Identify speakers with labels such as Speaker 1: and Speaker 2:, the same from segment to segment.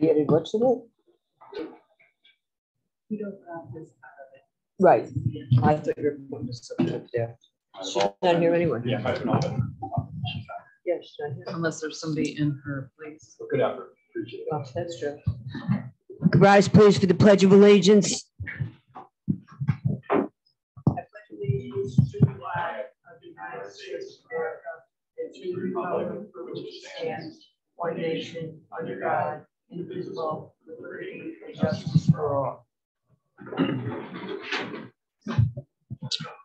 Speaker 1: You added what to it?
Speaker 2: You don't have this out of it.
Speaker 1: Right. I thought you were putting the subject there. She's not here anyway.
Speaker 3: Yeah, I don't know.
Speaker 1: Yeah, she's not here.
Speaker 2: Unless there's somebody in her place.
Speaker 3: Good effort. Appreciate it.
Speaker 1: Oh, that's true. Rise, please, for the Pledge of Allegiance.
Speaker 2: I pledge allegiance to the flag of the United States of America and to the republic for which it stands, one nation, under God, indivisible, with liberty and justice for all.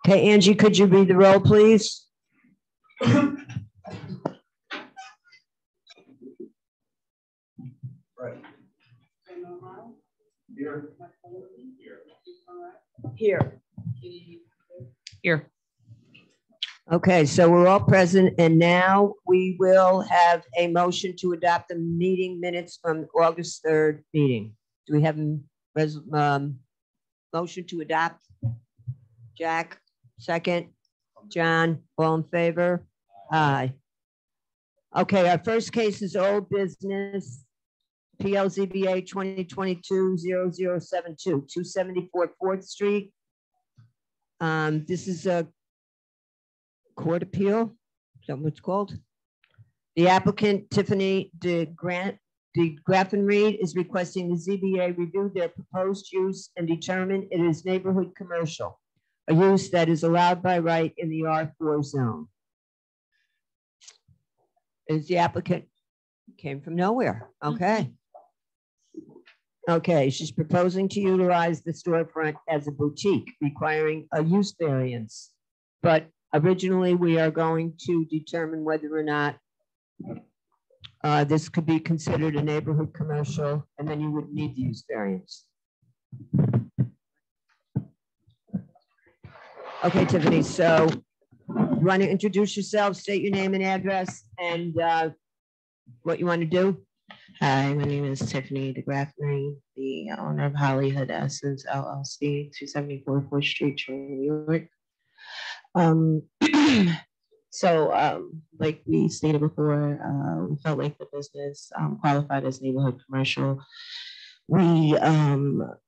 Speaker 1: Okay, Angie, could you read the roll, please?
Speaker 3: Right. Here.
Speaker 1: Here. Here. Okay, so we're all present, and now we will have a motion to adopt the meeting minutes from August 3rd meeting. Do we have a motion to adopt? Jack, second. John, all in favor? Aye. Okay, our first case is old business. PLZBA 2022-0072, 274 4th Street. This is a court appeal. Is that what it's called? The applicant, Tiffany de Graffenried, is requesting the ZBA review their proposed use and determine it is neighborhood commercial, a use that is allowed by right in the R4 zone. Is the applicant came from nowhere? Okay. Okay, she's proposing to utilize the storefront as a boutique, requiring a use variance. But originally, we are going to determine whether or not this could be considered a neighborhood commercial, and then you would need the use variance. Okay, Tiffany, so you want to introduce yourself, state your name and address, and what you want to do?
Speaker 4: Hi, my name is Tiffany de Graffenried, the owner of Hollywood Essence LLC, 274 4th Street, New York. Like we stated before, we felt like the business qualified as neighborhood commercial. We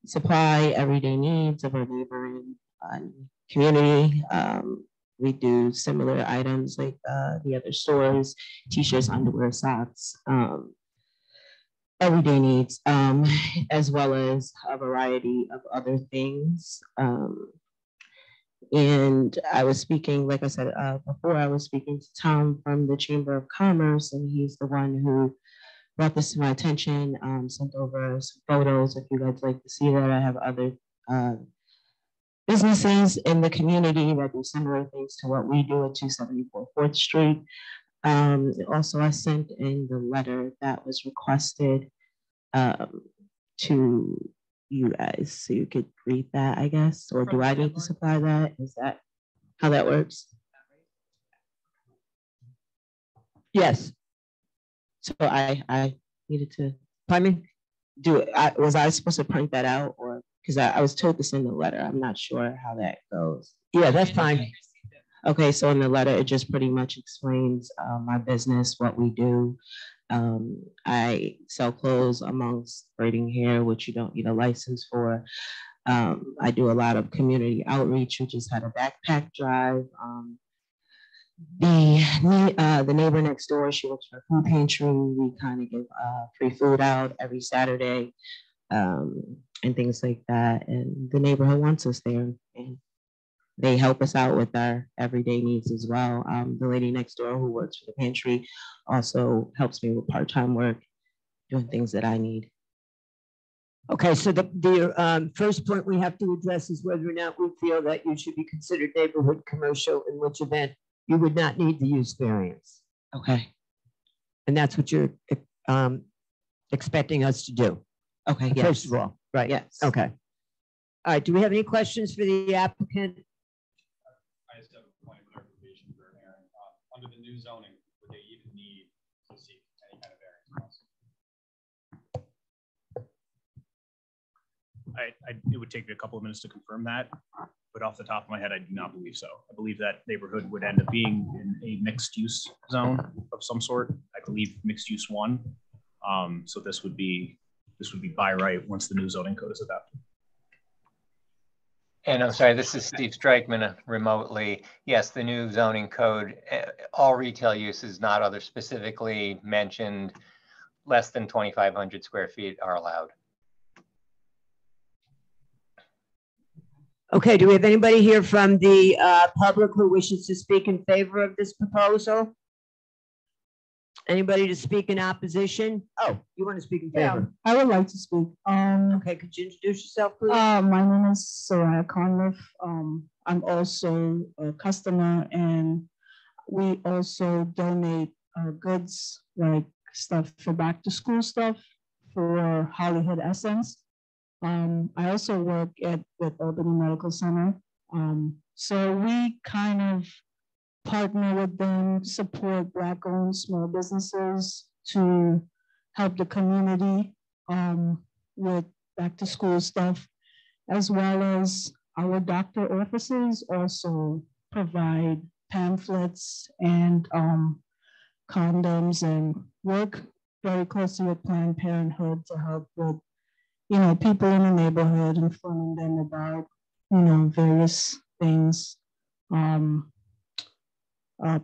Speaker 4: supply everyday needs of our neighboring community. We do similar items like the other stores, t-shirts, underwear, socks, everyday needs, as well as a variety of other things. And I was speaking, like I said before, I was speaking to Tom from the Chamber of Commerce, and he's the one who brought this to my attention, sent over some photos if you guys like to see that. I have other businesses in the community that do similar things to what we do at 274 4th Street. Also, I sent in the letter that was requested to you guys, so you could read that, I guess, or do I need to supply that? Is that how that works?
Speaker 1: Yes.
Speaker 4: So I needed to,
Speaker 1: pardon me?
Speaker 4: Do it. Was I supposed to print that out, or because I was told to send the letter? I'm not sure how that goes.
Speaker 1: Yeah, that's fine.
Speaker 4: Okay, so in the letter, it just pretty much explains my business, what we do. I sell clothes amongst braiding hair, which you don't need a license for. I do a lot of community outreach, which is had a backpack drive. The neighbor next door, she works for a food pantry. We kind of give free food out every Saturday and things like that. And the neighborhood wants us there, and they help us out with our everyday needs as well. The lady next door who works for the pantry also helps me with part-time work, doing things that I need.
Speaker 1: Okay, so the first point we have to address is whether or not we feel that you should be considered neighborhood commercial, in which event you would not need the use variance.
Speaker 4: Okay.
Speaker 1: And that's what you're expecting us to do.
Speaker 4: Okay, yes.
Speaker 1: First of all, right?
Speaker 4: Yes.
Speaker 1: Okay. All right, do we have any questions for the applicant?
Speaker 3: I just have a point of clarification for Aaron. Under the new zoning, would they even need to seek any kind of variance?
Speaker 5: It would take me a couple of minutes to confirm that, but off the top of my head, I do not believe so. I believe that neighborhood would end up being in a mixed use zone of some sort. I believe mixed use 1. So this would be this would be by right once the new zoning code is adopted.
Speaker 6: And I'm sorry, this is Steve Strikeman remotely. Yes, the new zoning code, all retail uses, not other specifically mentioned, less than 2,500 square feet are allowed.
Speaker 1: Okay, do we have anybody here from the public who wishes to speak in favor of this proposal? Anybody to speak in opposition? Oh, you want to speak in favor?
Speaker 7: I would like to speak.
Speaker 1: Okay, could you introduce yourself, please?
Speaker 7: My name is Soraya Conliff. I'm also a customer, and we also donate goods like stuff for back to school stuff for Hollywood Essence. I also work at Albany Medical Center. So we kind of partner with them, support Black-owned small businesses to help the community with back-to-school stuff, as well as our doctor offices also provide pamphlets and condoms, and work very closely with Planned Parenthood to help with, you know, people in the neighborhood, informing them about, you know, various things.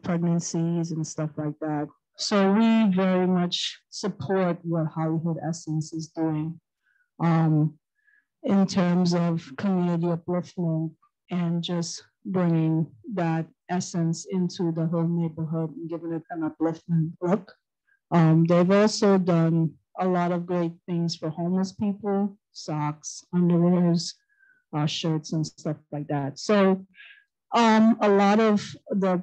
Speaker 7: Pregnancies and stuff like that. So we very much support what Hollywood Essence is doing in terms of community upliftment and just bringing that essence into the whole neighborhood and giving it an upliftment look. They've also done a lot of great things for homeless people, socks, underwears, shirts and stuff like that. So a lot of the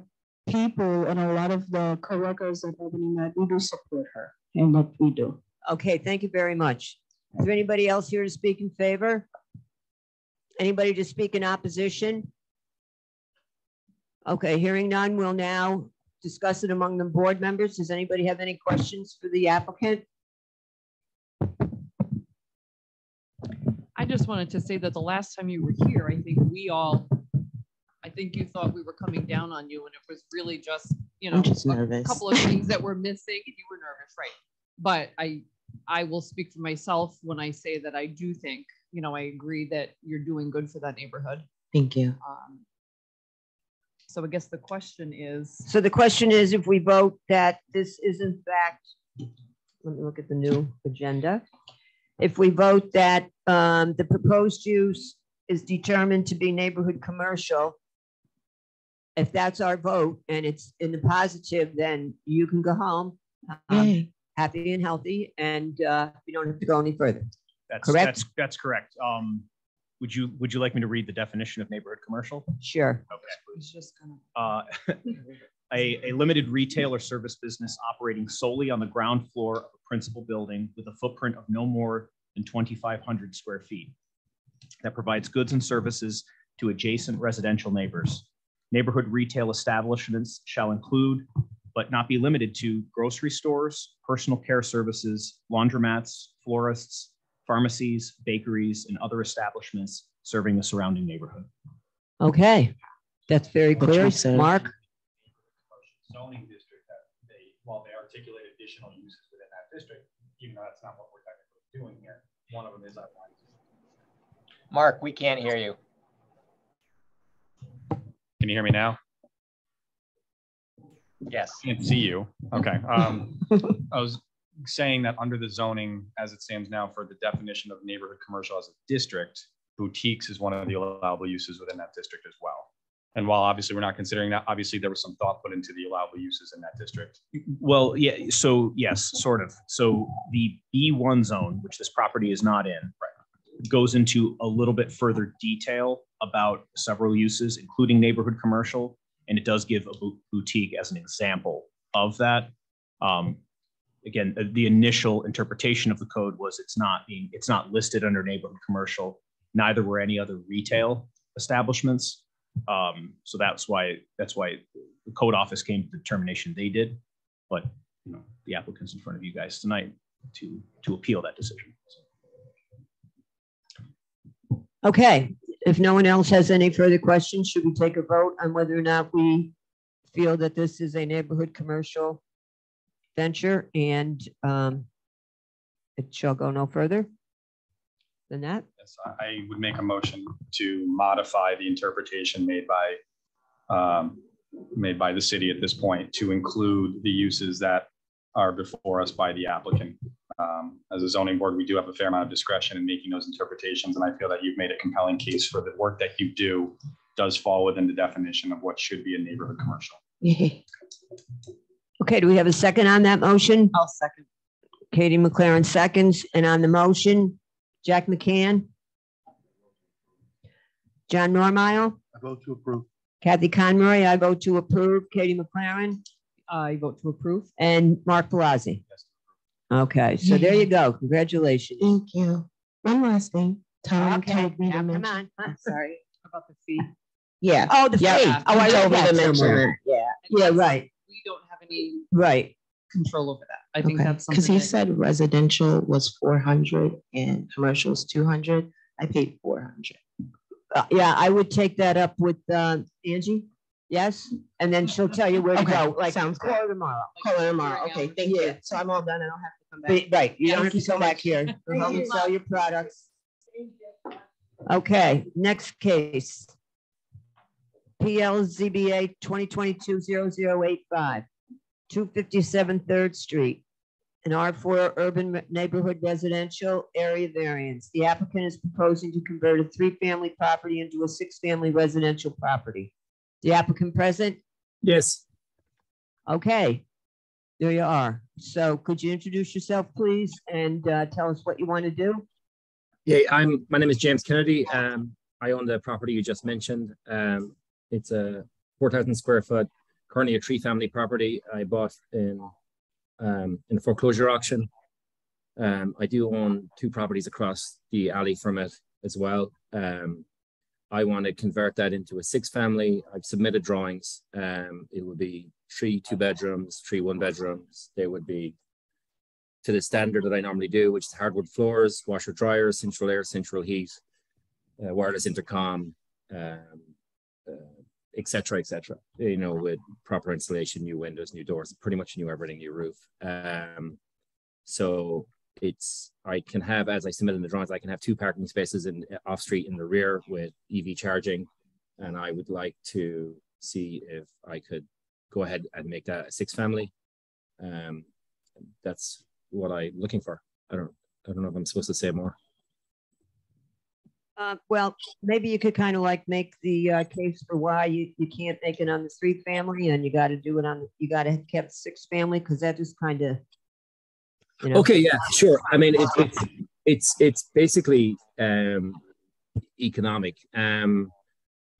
Speaker 7: people and a lot of the coworkers at Albany Med, we do support her in what we do.
Speaker 1: Okay, thank you very much. Is there anybody else here to speak in favor? Anybody to speak in opposition? Okay, hearing none, we'll now discuss it among the board members. Does anybody have any questions for the applicant?
Speaker 8: I just wanted to say that the last time you were here, I think you thought we were coming down on you, and it was really just, you know, a couple of things that were missing, and you were nervous, right? But I will speak for myself when I say that I do think, you know, I agree that you're doing good for that neighborhood.
Speaker 4: Thank you.
Speaker 8: So I guess the question is.
Speaker 1: So the question is, if we vote that this is in fact, let me look at the new agenda. If we vote that the proposed use is determined to be neighborhood commercial, if that's our vote and it's in the positive, then you can go home happy and healthy, and you don't have to go any further. Correct?
Speaker 5: That's correct. Would you like me to read the definition of neighborhood commercial?
Speaker 1: Sure.
Speaker 5: Okay.
Speaker 8: It's just gonna...
Speaker 5: a limited retail or service business operating solely on the ground floor of a principal building with a footprint of no more than 2,500 square feet that provides goods and services to adjacent residential neighbors. Neighborhood retail establishments shall include, but not be limited to, grocery stores, personal care services, laundromats, florists, pharmacies, bakeries, and other establishments serving the surrounding neighborhood.
Speaker 1: Okay, that's very clear. Mark?
Speaker 3: Zoning district that while they articulate additional uses within that district, even though that's not what we're technically doing here, one of them is outlined.
Speaker 6: Mark, we can't hear you.
Speaker 3: Can you hear me now?
Speaker 6: Yes.
Speaker 3: I can't see you. Okay. I was saying that under the zoning as it stands now for the definition of neighborhood commercial as a district, boutiques is one of the allowable uses within that district as well. And while obviously we're not considering that, obviously there was some thought put into the allowable uses in that district.
Speaker 5: Well, yeah, so yes, sort of. So the B1 zone, which this property is not in, goes into a little bit further detail about several uses, including neighborhood commercial, and it does give a boutique as an example of that. Again, the initial interpretation of the code was it's not listed under neighborhood commercial. Neither were any other retail establishments. So that's why the code office came to the determination they did. But you know, the applicant's in front of you guys tonight to appeal that decision.
Speaker 1: Okay, if no one else has any further questions, should we take a vote on whether or not we feel that this is a neighborhood commercial venture? And It shall go no further than that.
Speaker 3: Yes, I would make a motion to modify the interpretation made by the city at this point to include the uses that are before us by the applicant. As a zoning board, we do have a fair amount of discretion in making those interpretations, and I feel that you've made a compelling case for the work that you do does fall within the definition of what should be a neighborhood commercial.
Speaker 1: Okay, do we have a second on that motion?
Speaker 8: I'll second.
Speaker 1: Katie McLaren seconds, and on the motion, Jack McCann, John Normile,
Speaker 9: I vote to approve.
Speaker 1: Kathy Conroy, I vote to approve, Katie McLaren,
Speaker 8: I vote to approve.
Speaker 1: and Mark Palazzi.
Speaker 3: Yes.
Speaker 1: Okay, so there you go. Congratulations.
Speaker 4: Thank you. One last thing. Tom
Speaker 1: Okay,
Speaker 4: told me to
Speaker 1: now, come
Speaker 4: mention.
Speaker 1: on.
Speaker 8: I'm sorry about the fee.
Speaker 4: Yeah.
Speaker 1: Oh, the fee.
Speaker 4: Yeah.
Speaker 1: Oh, I
Speaker 4: He
Speaker 1: read
Speaker 4: told me
Speaker 1: that
Speaker 4: to mention
Speaker 1: somewhere.
Speaker 4: that. Yeah.
Speaker 1: Yeah, right,
Speaker 8: We don't have any
Speaker 1: right.
Speaker 8: control over that. I think
Speaker 4: Okay.
Speaker 8: that's
Speaker 4: Because
Speaker 8: something.
Speaker 4: he
Speaker 8: that-
Speaker 4: said residential was 400 and commercials 200. I paid 400.
Speaker 1: Yeah, I would take that up with Angie. Yes, and then she'll tell you where to
Speaker 4: Okay,
Speaker 1: go, like
Speaker 4: sounds good.
Speaker 1: call her tomorrow.
Speaker 4: Call her tomorrow.
Speaker 8: Figuring
Speaker 4: Okay,
Speaker 8: out-
Speaker 4: thank
Speaker 1: Yeah.
Speaker 4: you. So I'm all done. I don't have to come back.
Speaker 1: Right, you don't
Speaker 8: Thank
Speaker 1: have
Speaker 8: you
Speaker 1: to
Speaker 8: so
Speaker 1: come back
Speaker 8: much.
Speaker 1: here. Go home and
Speaker 8: you.
Speaker 1: sell your products. Okay, next case. PLZBA 2022-0085, 257 3rd Street, an R4 urban neighborhood residential area variance. The applicant is proposing to convert a 3-family property into a 6-family residential property. The applicant present?
Speaker 10: Yes,
Speaker 1: Okay, there you are. So could you introduce yourself, please, and tell us what you want to do?
Speaker 10: yeah, my name is James Kennedy. I own the property you just mentioned. It's a 4,000 square foot, currently a 3-family property I bought in a foreclosure auction. I do own 2 properties across the alley from it as well. I want to convert that into a 6-family. I've submitted drawings. It would be 3 2-bedrooms, 3 1-bedrooms. They would be to the standard that I normally do, which is hardwood floors, washer dryers, central air, central heat, wireless intercom, et cetera, you know, with proper installation, new windows, new doors, pretty much new everything, new roof. So I can have, as I submitted in the drawings, I can have 2 parking spaces in off street in the rear with EV charging. And I would like to see if I could go ahead and make that a 6-family. That's what I'm looking for. I don't know if I'm supposed to say more.
Speaker 1: Well, maybe you could kind of like make the case for why you can't make it on the 3-family and you got to do it on, you got to keep 6-family, because that just kind of, you know.
Speaker 10: Okay, yeah, sure. I mean, it's basically economic. The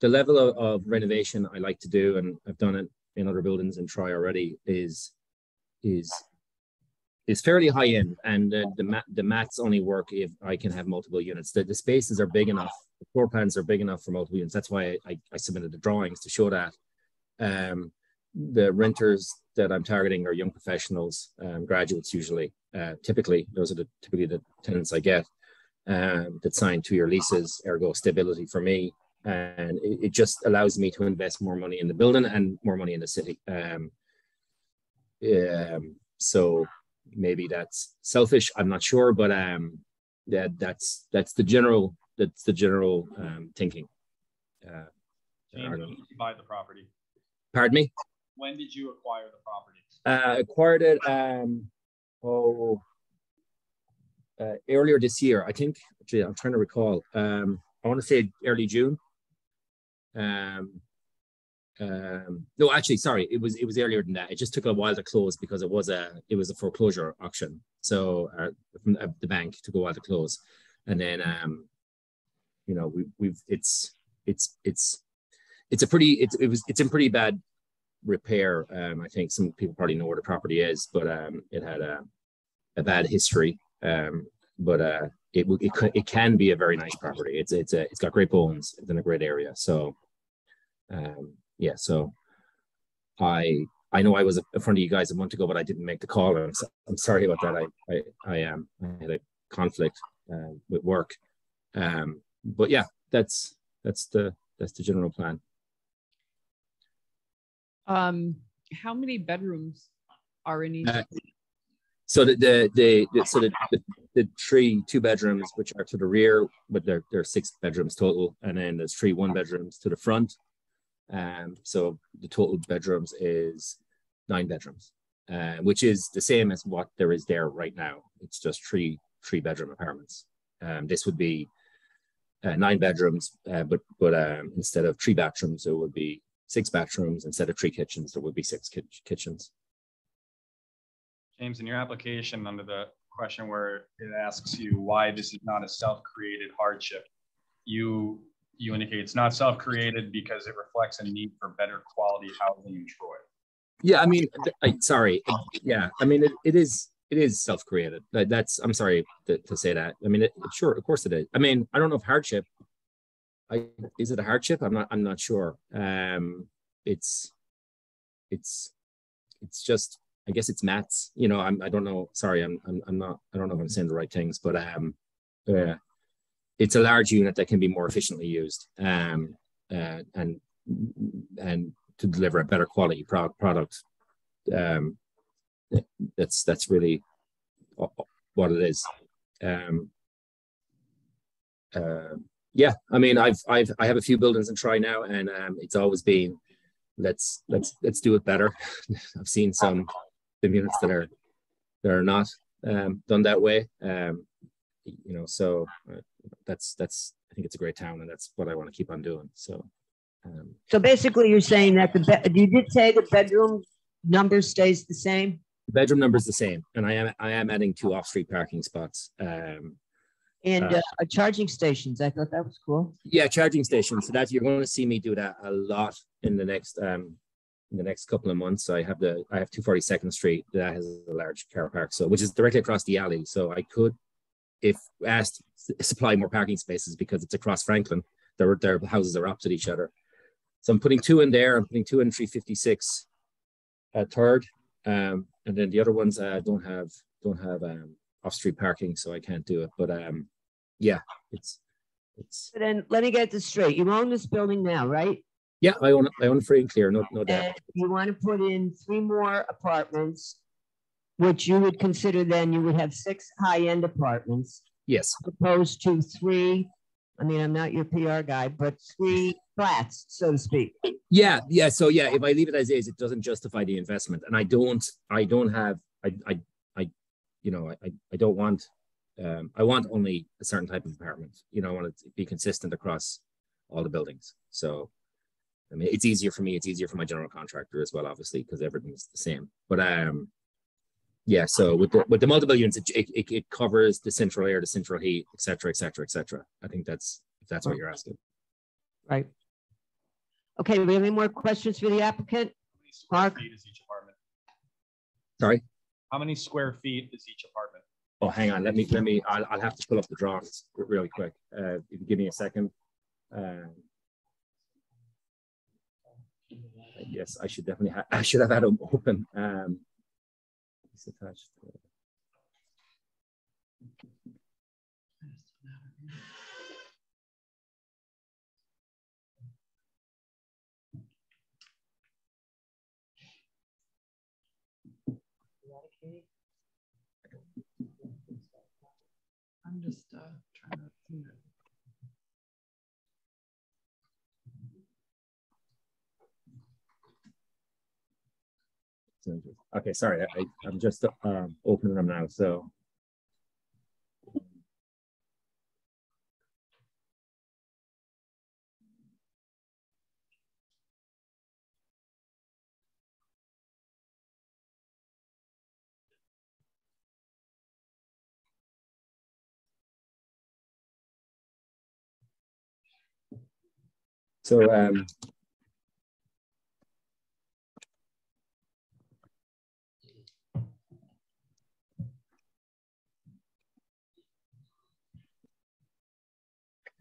Speaker 10: level of renovation I like to do, and I've done it in other buildings in Troy already, is fairly high end, and the maths only work if I can have multiple units. The spaces are big enough, the floor plans are big enough for multiple units. That's why I submitted the drawings to show that. The renters that I'm targeting are young professionals, graduates usually. Typically, those are typically the tenants I get that sign 2-year leases, ergo stability for me. And it just allows me to invest more money in the building and more money in the city. So maybe that's selfish, I'm not sure, but that's the general thinking.
Speaker 3: James, when did you buy the property?
Speaker 10: Pardon me?
Speaker 3: When did you acquire the property?
Speaker 10: Acquired it earlier this year, I think. Actually, I'm trying to recall. I want to say early June. No, actually, sorry, it was earlier than that. It just took a while to close because it was a foreclosure auction. So from the bank took a while to close, and then you know, it's in pretty bad repair. I think some people probably know where the property is, but it had a bad history. But it can be a very nice property. It's got great bones. It's in a great area. So yeah, so I know I was in front of you guys a month ago, but I didn't make the call. I'm sorry about that. I had a conflict with work. But yeah, that's the general plan.
Speaker 8: How many bedrooms are in each?
Speaker 10: So the the two bedrooms, which are to the rear, but there are 6 bedrooms total. And then there's 3 1-bedrooms to the front. So the total bedrooms is 9 bedrooms, which is the same as what there is there right now. It's just 3 3-bedroom apartments. This would be 9 bedrooms, but instead of 3 bathrooms, it would be 6 bathrooms. Instead of 3 kitchens, there would be 6 kitchens.
Speaker 3: James, in your application, under the question where it asks you why this is not a self-created hardship, you indicate it's not self-created because it reflects a need for better quality housing in Troy.
Speaker 10: Yeah, I mean, sorry. Yeah, I mean, it is self-created. I'm sorry to say that. I mean, sure, of course it is. I mean, I don't know if hardship. Is it a hardship? I'm not sure. It's just. I guess it's maths. You know, I don't know. Sorry, I'm not. I don't know if I'm saying the right things, but it's a large unit that can be more efficiently used, and to deliver a better quality product. That's really what it is. Yeah, I mean, I have a few buildings in Troy now, and it's always been let's do it better. I've seen some units that are not done that way. You know, so that's I think it's a great town, and that's what I want to keep on doing. So.
Speaker 1: So basically, you're saying that you did say the bedroom number stays the same.
Speaker 10: The bedroom number is the same, and I am adding 2 off-street parking spots.
Speaker 1: And charging stations. I thought that was cool.
Speaker 10: Yeah, charging stations. So that you're going to see me do that a lot in the next couple of months. I have 242nd Street that has a large car park, so which is directly across the alley. So I could, if asked, supply more parking spaces because it's across Franklin. Their houses are opposite each other. So I'm putting 2 in there. I'm putting 2 in 356 third, and then the other ones don't have off-street parking, so I can't do it. But yeah, it's.
Speaker 1: But then let me get this straight. You own this building now, right?
Speaker 10: Yeah, I own it free and clear, no doubt.
Speaker 1: And you want to put in 3 more apartments, which you would consider then you would have 6 high-end apartments.
Speaker 10: Yes.
Speaker 1: Opposed to 3. I mean, I'm not your PR guy, but 3 flats, so to speak.
Speaker 10: Yeah. So yeah, if I leave it as is, it doesn't justify the investment, and I don't want. I want only a certain type of apartment. You know, I want it to be consistent across all the buildings. So, I mean, it's easier for me. It's easier for my general contractor as well, obviously, because everything's the same. But yeah. So with the multiple units, it covers the central air, the central heat, et cetera, et cetera, et cetera. I think if that's what you're asking.
Speaker 1: Right. Okay. Do we have any more questions for the applicant? Mark?
Speaker 3: Feet is each apartment?
Speaker 10: Sorry.
Speaker 3: How many square feet is each apartment?
Speaker 10: Oh, hang on. Let me. I'll have to pull up the drawings really quick. If you give me a second. Yes, I should definitely have. I should have had them open. It's attached.
Speaker 8: I'm just trying to see it.
Speaker 10: Okay, sorry, I'm just opening them now. So.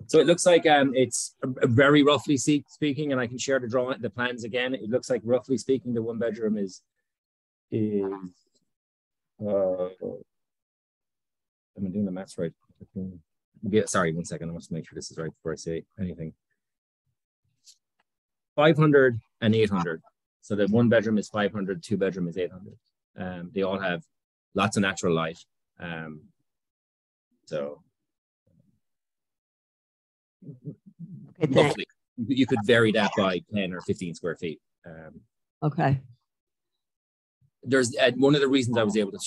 Speaker 10: So it looks like it's very roughly speaking, and I can share the plans again. It looks like roughly speaking, the 1 bedroom is am I doing the maths right? Yeah, sorry, 1 second. I must make sure this is right before I say anything. 500 and 800. So the 1 bedroom is 500, 2 bedroom is 800. They all have lots of natural light. So
Speaker 1: Okay,
Speaker 10: roughly, you could vary that by 10 or 15 square feet.
Speaker 1: okay.
Speaker 10: There's one of the reasons I was able to,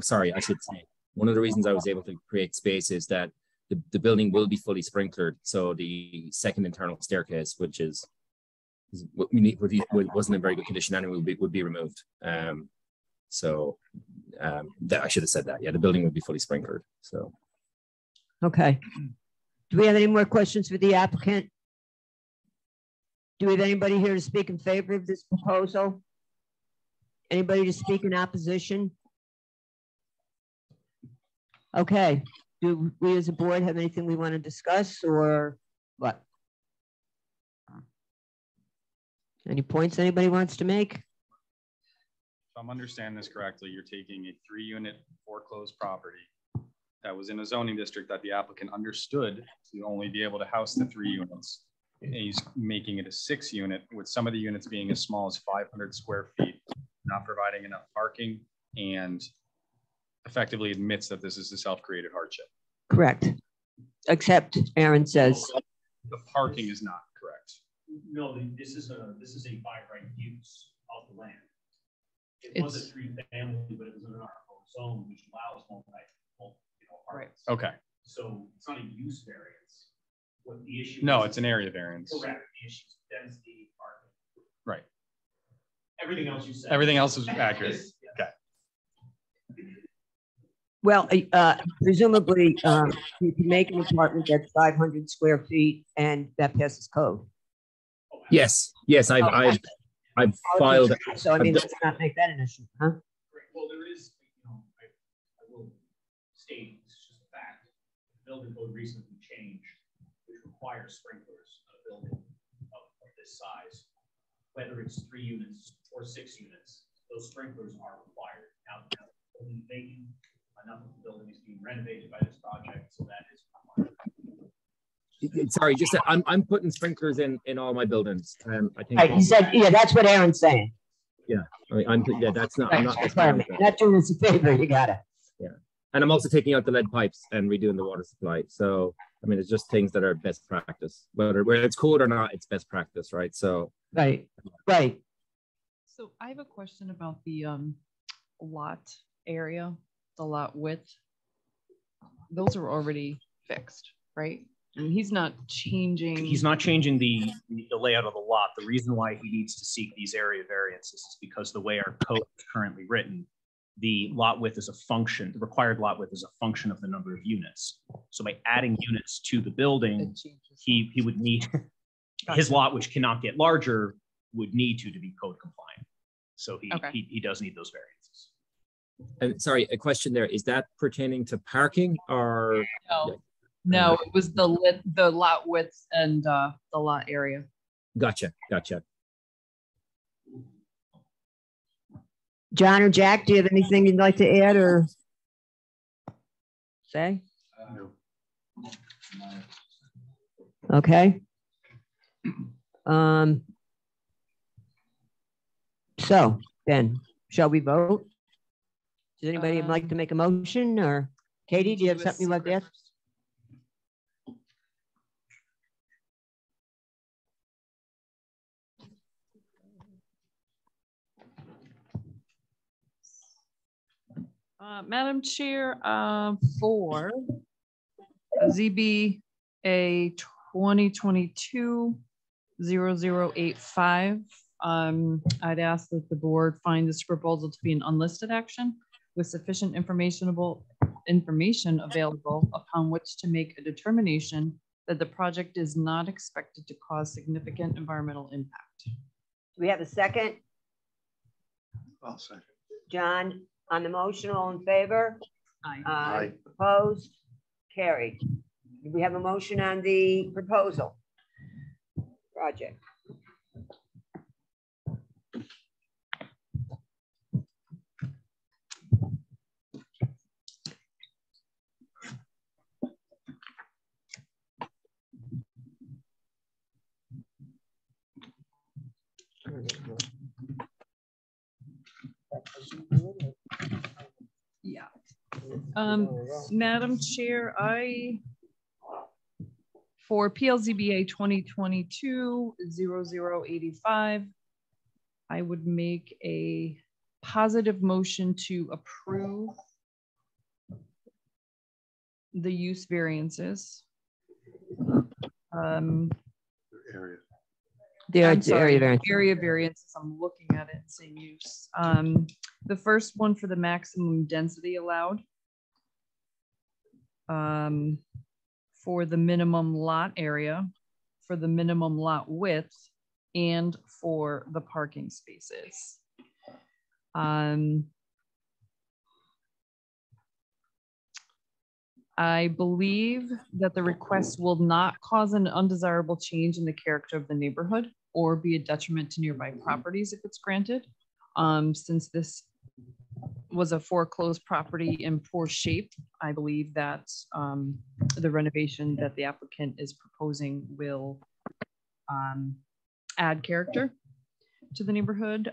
Speaker 10: sorry, I should say, one of the reasons I was able to create space is that the building will be fully sprinklered. So the second internal staircase, which is what we need, wasn't in very good condition anyway, would be removed. That I should have said that. Yeah, the building would be fully sprinklered. So.
Speaker 1: Okay. Do we have any more questions for the applicant? Do we have anybody here to speak in favor of this proposal? Anybody to speak in opposition? Okay. Do we as a board have anything we want to discuss or what? Any points anybody wants to make?
Speaker 3: If I'm understanding this correctly, you're taking a 3-unit foreclosed property that was in a zoning district that the applicant understood to only be able to house the 3 units. And he's making it a 6-unit with some of the units being as small as 500 square feet, not providing enough parking, and effectively admits that this is a self-created hardship.
Speaker 1: Correct. Except Aaron says.
Speaker 3: The parking is not correct.
Speaker 5: No, this is a by right use of the land. It was a 3-family, but it was in our zone, which allows multiple apartments.
Speaker 3: Okay.
Speaker 5: So it's not a use variance. What the issue?
Speaker 3: No, it's an area variance.
Speaker 5: Correct. The issue is density, parking.
Speaker 3: Right.
Speaker 5: Everything else you said.
Speaker 3: Everything else is accurate. Okay.
Speaker 1: Well, presumably you can make an apartment that's 500 square feet and that passes code.
Speaker 10: Yes, I've filed.
Speaker 1: So I mean, let's not make that an issue, huh?
Speaker 5: Well, there is, I will state, it's just a fact. The building code recently changed, which requires sprinklers on a building of this size, whether it's 3 units or 6 units. Those sprinklers are required. Now, only vacant, enough of the building is being renovated by this project, so that is required.
Speaker 10: Sorry, just I'm putting sprinklers in all my buildings. I think.
Speaker 1: Right, he said, yeah, that's what Aaron's saying.
Speaker 10: Yeah, that's not. I'm not.
Speaker 1: Not doing us a favor. You got it.
Speaker 10: Yeah, and I'm also taking out the lead pipes and redoing the water supply. So I mean, it's just things that are best practice. Whether it's code or not, it's best practice, right? So.
Speaker 1: Right.
Speaker 8: So I have a question about the lot area, the lot width. Those are already fixed, right? I mean, he's not changing.
Speaker 5: He's not changing the layout of the lot. The reason why he needs to seek these area variances is because the way our code is currently written, the lot width is a function, the required lot width is a function of the number of units. So by adding units to the building, he would need, his lot, which cannot get larger, would need to be code compliant. So he does need those variances.
Speaker 10: And sorry, a question there. Is that pertaining to parking or?
Speaker 8: No, it was the lot width and the lot area.
Speaker 10: Gotcha.
Speaker 1: John or Jack, do you have anything you'd like to add or say? Okay. So then, shall we vote? Does anybody like to make a motion, or Katie, do you have something you'd like to add?
Speaker 8: Madam Chair, for ZBA 2022-0085, I'd ask that the board find this proposal to be an unlisted action with sufficient information available upon which to make a determination that the project is not expected to cause significant environmental impact.
Speaker 1: Do we have a second?
Speaker 9: I'll second.
Speaker 1: John, on the motion, all in favor?
Speaker 8: Aye.
Speaker 1: Opposed? Carried. Do we have a motion on the proposal? Project.
Speaker 8: Yeah. Madam Chair, for PLZBA 2022-0085, I would make a positive motion to approve the use variances.
Speaker 9: Area.
Speaker 8: Area variances. I'm looking at it, same use. The first one for the maximum density allowed. For the minimum lot area, for the minimum lot width, and for the parking spaces. I believe that the request will not cause an undesirable change in the character of the neighborhood or be a detriment to nearby properties if it's granted. Since this was a foreclosed property in poor shape, I believe that the renovation that the applicant is proposing will add character to the neighborhood.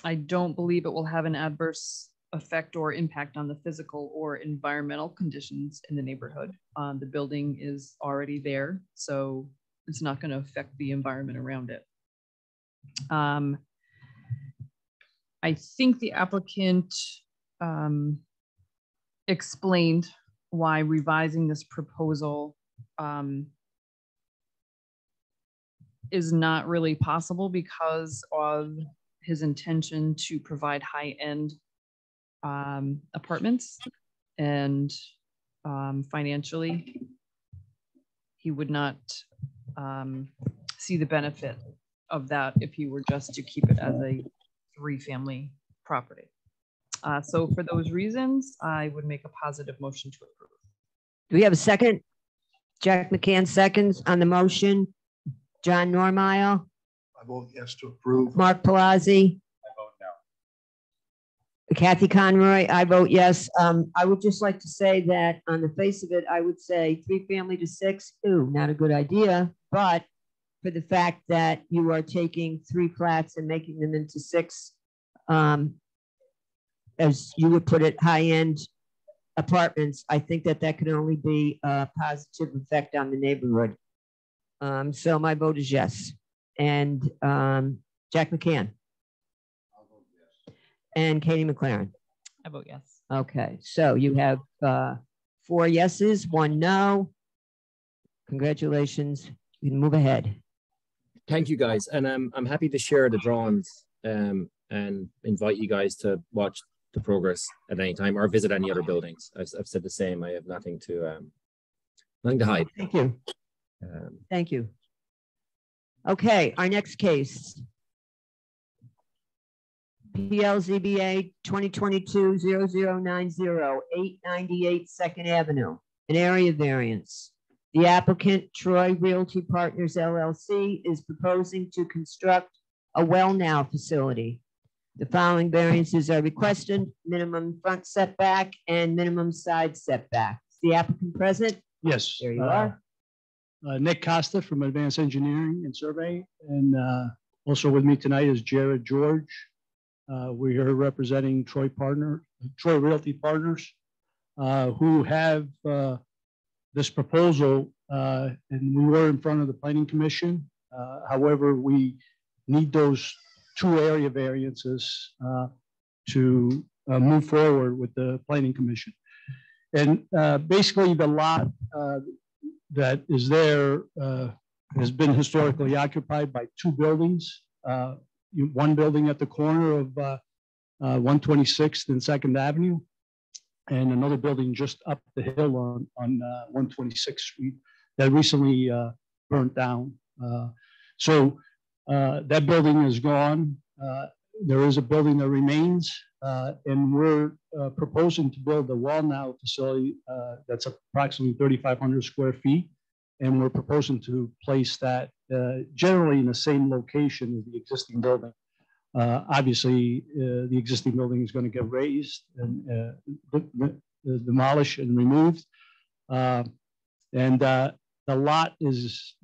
Speaker 8: I don't believe it will have an adverse effect or impact on the physical or environmental conditions in the neighborhood. The building is already there, so it's not going to affect the environment around it. I think the applicant explained why revising this proposal is not really possible because of his intention to provide high-end apartments, and financially he would not see the benefit of that if he were just to keep it as a 3-family property. So for those reasons, I would make a positive motion to approve.
Speaker 1: Do we have a second? Jack McCann seconds on the motion. John Normile.
Speaker 9: I vote yes to approve.
Speaker 1: Mark Palazzi.
Speaker 3: I vote no.
Speaker 1: Kathy Conroy, I vote yes. I would just like to say that on the face of it, I would say 3-family to 6, ooh, not a good idea. But for the fact that you are taking 3 flats and making them into 6, as you would put it, high-end apartments, I think that that could only be a positive effect on the neighborhood. So my vote is yes. And Jack McCann. And Katie McLaren.
Speaker 8: I vote yes.
Speaker 1: Okay, so you have 4 yeses, 1 no. Congratulations. You can move ahead.
Speaker 10: Thank you, guys. And I'm happy to share the drawings and invite you guys to watch the progress at any time or visit any other buildings. I've said the same. I have nothing to hide.
Speaker 1: Thank you. Thank you. Okay, our next case. PLZBA 2022-0090, 898 2nd Avenue, an area variance. The applicant, Troy Realty Partners LLC, is proposing to construct a well now facility. The following variances are requested: minimum front setback and minimum side setback. Is the applicant present?
Speaker 11: Yes.
Speaker 1: There you are.
Speaker 11: Nick Costa from Advanced Engineering and Survey. And also with me tonight is Jared George. We are representing Troy Realty Partners, who have this proposal, and we were in front of the Planning Commission. However, we need those 2 area variances to move forward with the Planning Commission. And basically the lot that is there has been historically occupied by 2 buildings. One building at the corner of 126th and 2nd Avenue, and another building just up the hill on 126th Street that recently burnt down. So that building is gone. There is a building that remains, and we're proposing to build a well now facility that's approximately 3,500 square feet. And we're proposing to place that generally in the same location as the existing building. Obviously, the existing building is going to get raised and demolished and removed. And the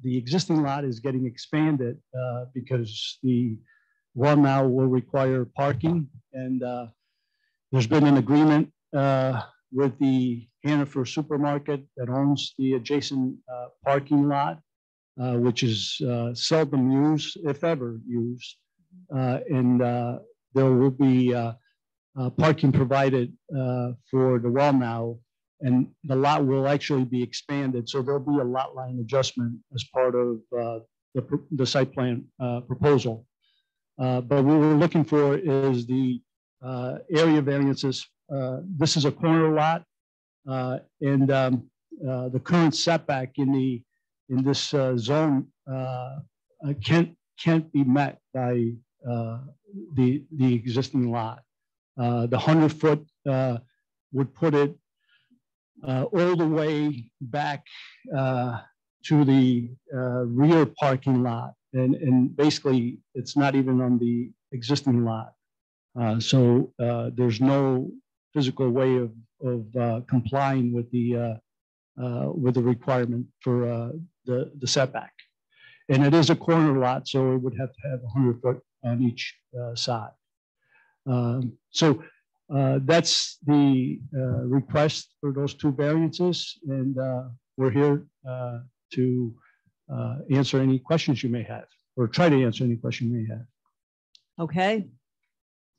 Speaker 11: existing lot is getting expanded because the one now will require parking, and there's been an agreement with the Hannaford supermarket that owns the adjacent parking lot, which is seldom used, if ever used. And there will be parking provided for the well now, and the lot will actually be expanded. So there'll be a lot line adjustment as part of the site plan proposal. But what we're looking for is the area variances. This is a corner lot, and the current setback in this zone can't be met by the existing lot. The 100-foot would put it all the way back to the rear parking lot, and basically it's not even on the existing lot. So there's no physical way of complying with the requirement for the setback. And it is a corner lot, so it would have to have 100 foot on each side. So that's the request for those two variances, and we're here to answer any questions you may have, or try to answer any question you may have.
Speaker 1: Okay.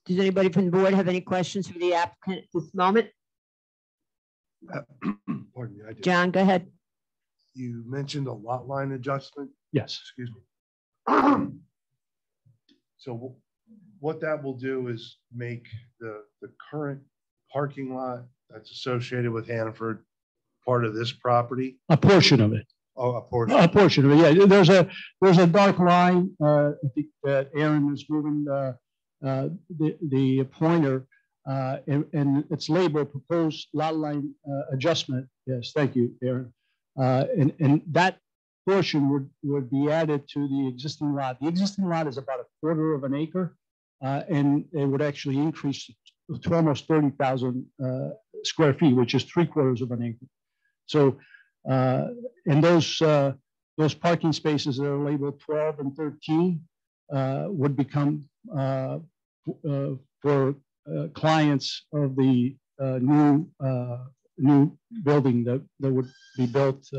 Speaker 1: Does anybody from the board have any questions for the applicant at this moment?
Speaker 9: Pardon me, I did.
Speaker 1: John, go ahead.
Speaker 9: You mentioned a lot line adjustment.
Speaker 11: Yes.
Speaker 9: Excuse me. So what that will do is make the current parking lot that's associated with Hannaford part of this property?
Speaker 11: A portion of it.
Speaker 9: Oh, a portion.
Speaker 11: A portion of it, yeah. There's a dark line. I think that Aaron is moving the pointer, and it's labeled proposed lot line adjustment. Yes, thank you, Aaron. And that portion would be added to the existing lot. The existing lot is about 1/4 of an acre, and it would actually increase to almost 30,000 square feet, which is 3/4 of an acre. So, and those parking spaces that are labeled 12 and 13 would become for clients of the new building that would be built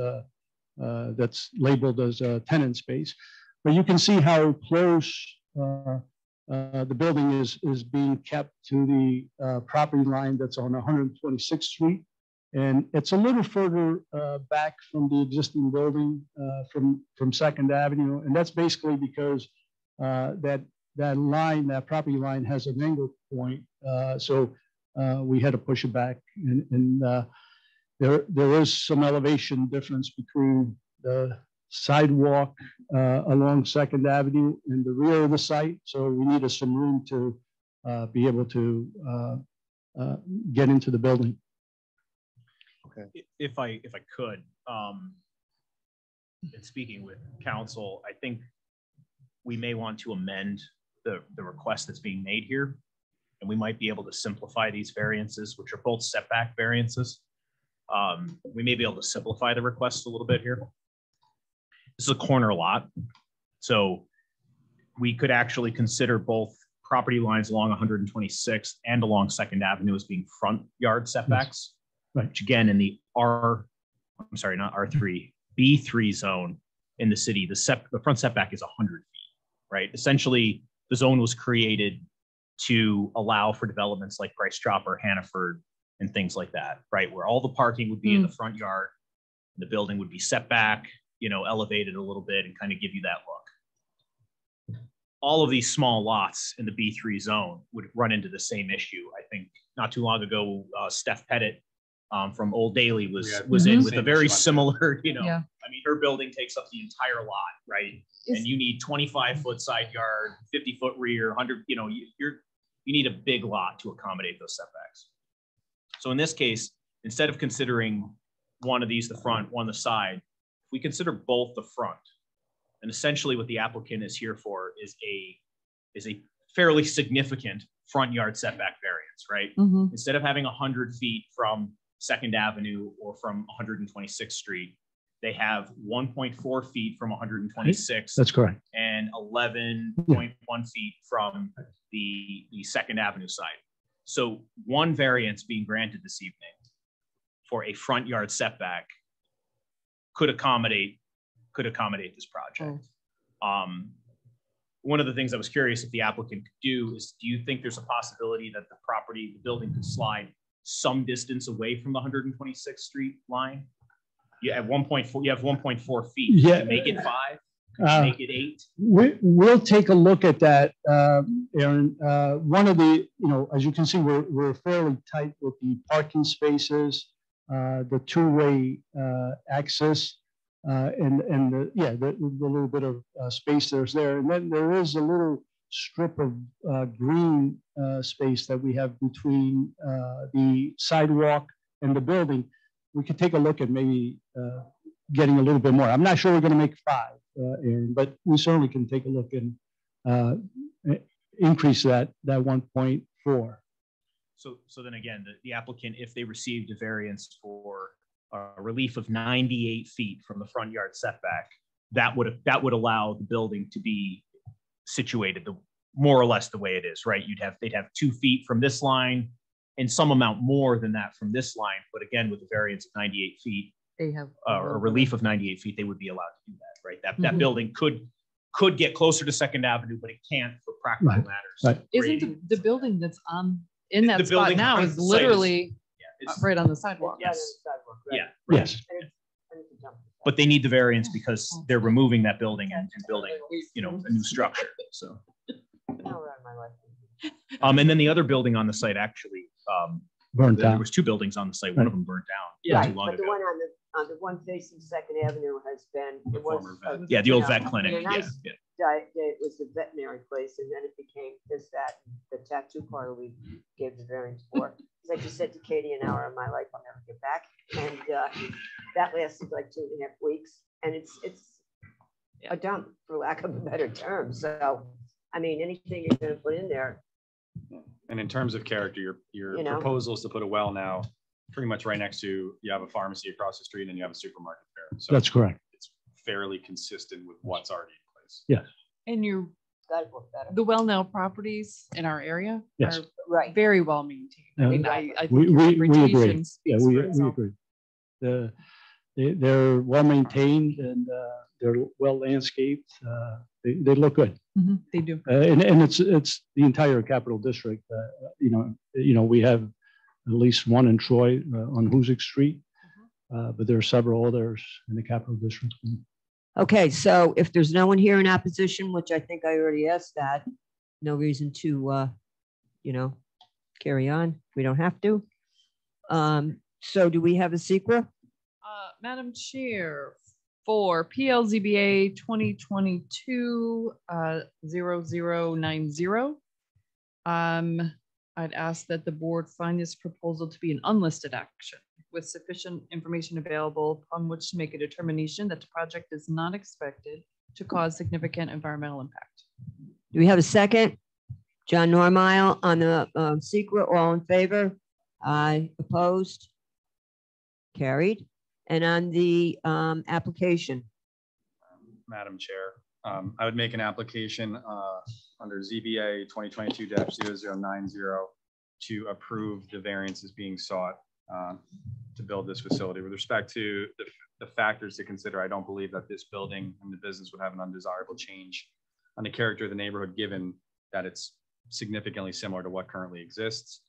Speaker 11: that's labeled as a tenant space. But you can see how close the building is being kept to the property line that's on 126th Street. And it's a little further back from the existing building from Second Avenue. And that's basically because that property line has an angle point. So we had to push it back. And there is some elevation difference between the sidewalk along Second Avenue and the rear of the site. So we needed some room to be able to get into the building.
Speaker 5: Okay. If I could, in speaking with council, I think we may want to amend the request that's being made here, and we might be able to simplify these variances, which are both setback variances. We may be able to simplify the request a little bit here. This is a corner lot, so we could actually consider both property lines along 126th and along Second Avenue as being front yard setbacks. Yes. Right. Which again, in the not R3, B3 zone in the city, the front setback is 100 feet, right? Essentially, the zone was created to allow for developments like Price Chopper, Hannaford, and things like that, right? Where all the parking would be in the front yard, the building would be set back, elevated a little bit and kind of give you that look. All of these small lots in the B3 zone would run into the same issue. I think not too long ago, Steph Pettit from Old Daily was in with a very similar, I mean, her building takes up the entire lot, right? And you need 25-foot side yard, 50-foot rear, 100, you need a big lot to accommodate those setbacks. So in this case, instead of considering one of these the front, one the side, we consider both the front. And essentially what the applicant is here for is a fairly significant front yard setback variance, right? Mm-hmm. Instead of having 100 feet from Second Avenue or from 126th Street, They have 1.4 feet from 126
Speaker 11: That's correct.
Speaker 5: and 11.1 feet from the Second Avenue side. So one variance being granted this evening for a front yard setback could accommodate this project. One of the things I was curious if the applicant could do is, do you think there's a possibility that the building could slide some distance away from the 126th Street line? You have 1.4 feet.
Speaker 11: Yeah.
Speaker 5: Could you make it 5? Could you make it 8?
Speaker 11: We'll take a look at that, Aaron. One of the, as you can see, we're fairly tight with the parking spaces, the two-way access, and the little bit of space there's there. And then there is a little strip of green space that we have between the sidewalk and the building. We could take a look at maybe getting a little bit more. I'm not sure we're going to make 5, Aaron, but we certainly can take a look and increase that 1.4.
Speaker 5: So then again, the applicant, if they received a variance for a relief of 98 feet from the front yard setback, that would allow the building to be situated more or less the way it is, right? They'd have 2 feet from this line and some amount more than that from this line. But again, with a variance of 98 feet,
Speaker 8: They have
Speaker 5: or a relief of 98 feet, they would be allowed to do that, right? That building could get closer to Second Avenue, but it can't for practical matters.
Speaker 11: Right.
Speaker 8: Isn't the building that's in that spot now is literally right on the sidewalk?
Speaker 5: Yes. Yeah.
Speaker 11: Yes.
Speaker 5: But they need the variance because they're removing that building and building, a new structure. So. And then the other building on the site actually
Speaker 11: Burnt
Speaker 5: there
Speaker 11: down.
Speaker 5: was 2 buildings on the site. One of them burnt down.
Speaker 1: Right,
Speaker 5: Too long
Speaker 1: but the
Speaker 5: ago.
Speaker 1: one on the one facing Second Avenue has been, it was.
Speaker 3: former vet.
Speaker 5: Yeah, the old vet
Speaker 1: a
Speaker 5: clinic.
Speaker 1: nice
Speaker 5: Yeah.
Speaker 1: It was the veterinary place, and then it became this, that, the tattoo parlor we gave the variance for. As I just said to Katie, an hour of my life I'll never get back, and that lasted like 2.5 weeks, and it's a dump, for lack of a better term. So, I mean, anything you're going to put in there.
Speaker 3: And in terms of character, your proposal is to put a well now pretty much right next to, you have a pharmacy across the street and you have a supermarket there. So
Speaker 11: That's correct.
Speaker 3: it's fairly consistent with what's already in place.
Speaker 11: Yes.
Speaker 8: And the well now proproperties in our area
Speaker 11: Yes.
Speaker 8: are very well maintained. I mean, I think
Speaker 11: We
Speaker 8: your
Speaker 11: agree.
Speaker 8: reputation
Speaker 11: Yeah,
Speaker 8: speaks
Speaker 11: we
Speaker 8: for itself.
Speaker 11: agree. They're well maintained and they're well landscaped. They look good.
Speaker 8: They do.
Speaker 11: And it's the entire Capital District. We have at least one in Troy on Hoosick Street, but there are several others in the Capital District.
Speaker 1: Okay, so if there's no one here in opposition, which I think I already asked that, no reason to, carry on. We don't have to. So do we have a secret?
Speaker 8: Madam Chair, for PLZBA 2022-0090, I'd ask that the board find this proposal to be an unlisted action with sufficient information available upon which to make a determination that the project is not expected to cause significant environmental impact.
Speaker 1: Do we have a second? John Normile on the secret, all in favor? Aye, opposed? Carried. And on the application?
Speaker 3: Madam Chair, I would make an application under ZBA 2022-0090 to approve the variances being sought to build this facility. With respect to the factors to consider, I don't believe that this building and the business would have an undesirable change on the character of the neighborhood, given that it's significantly similar to what currently exists.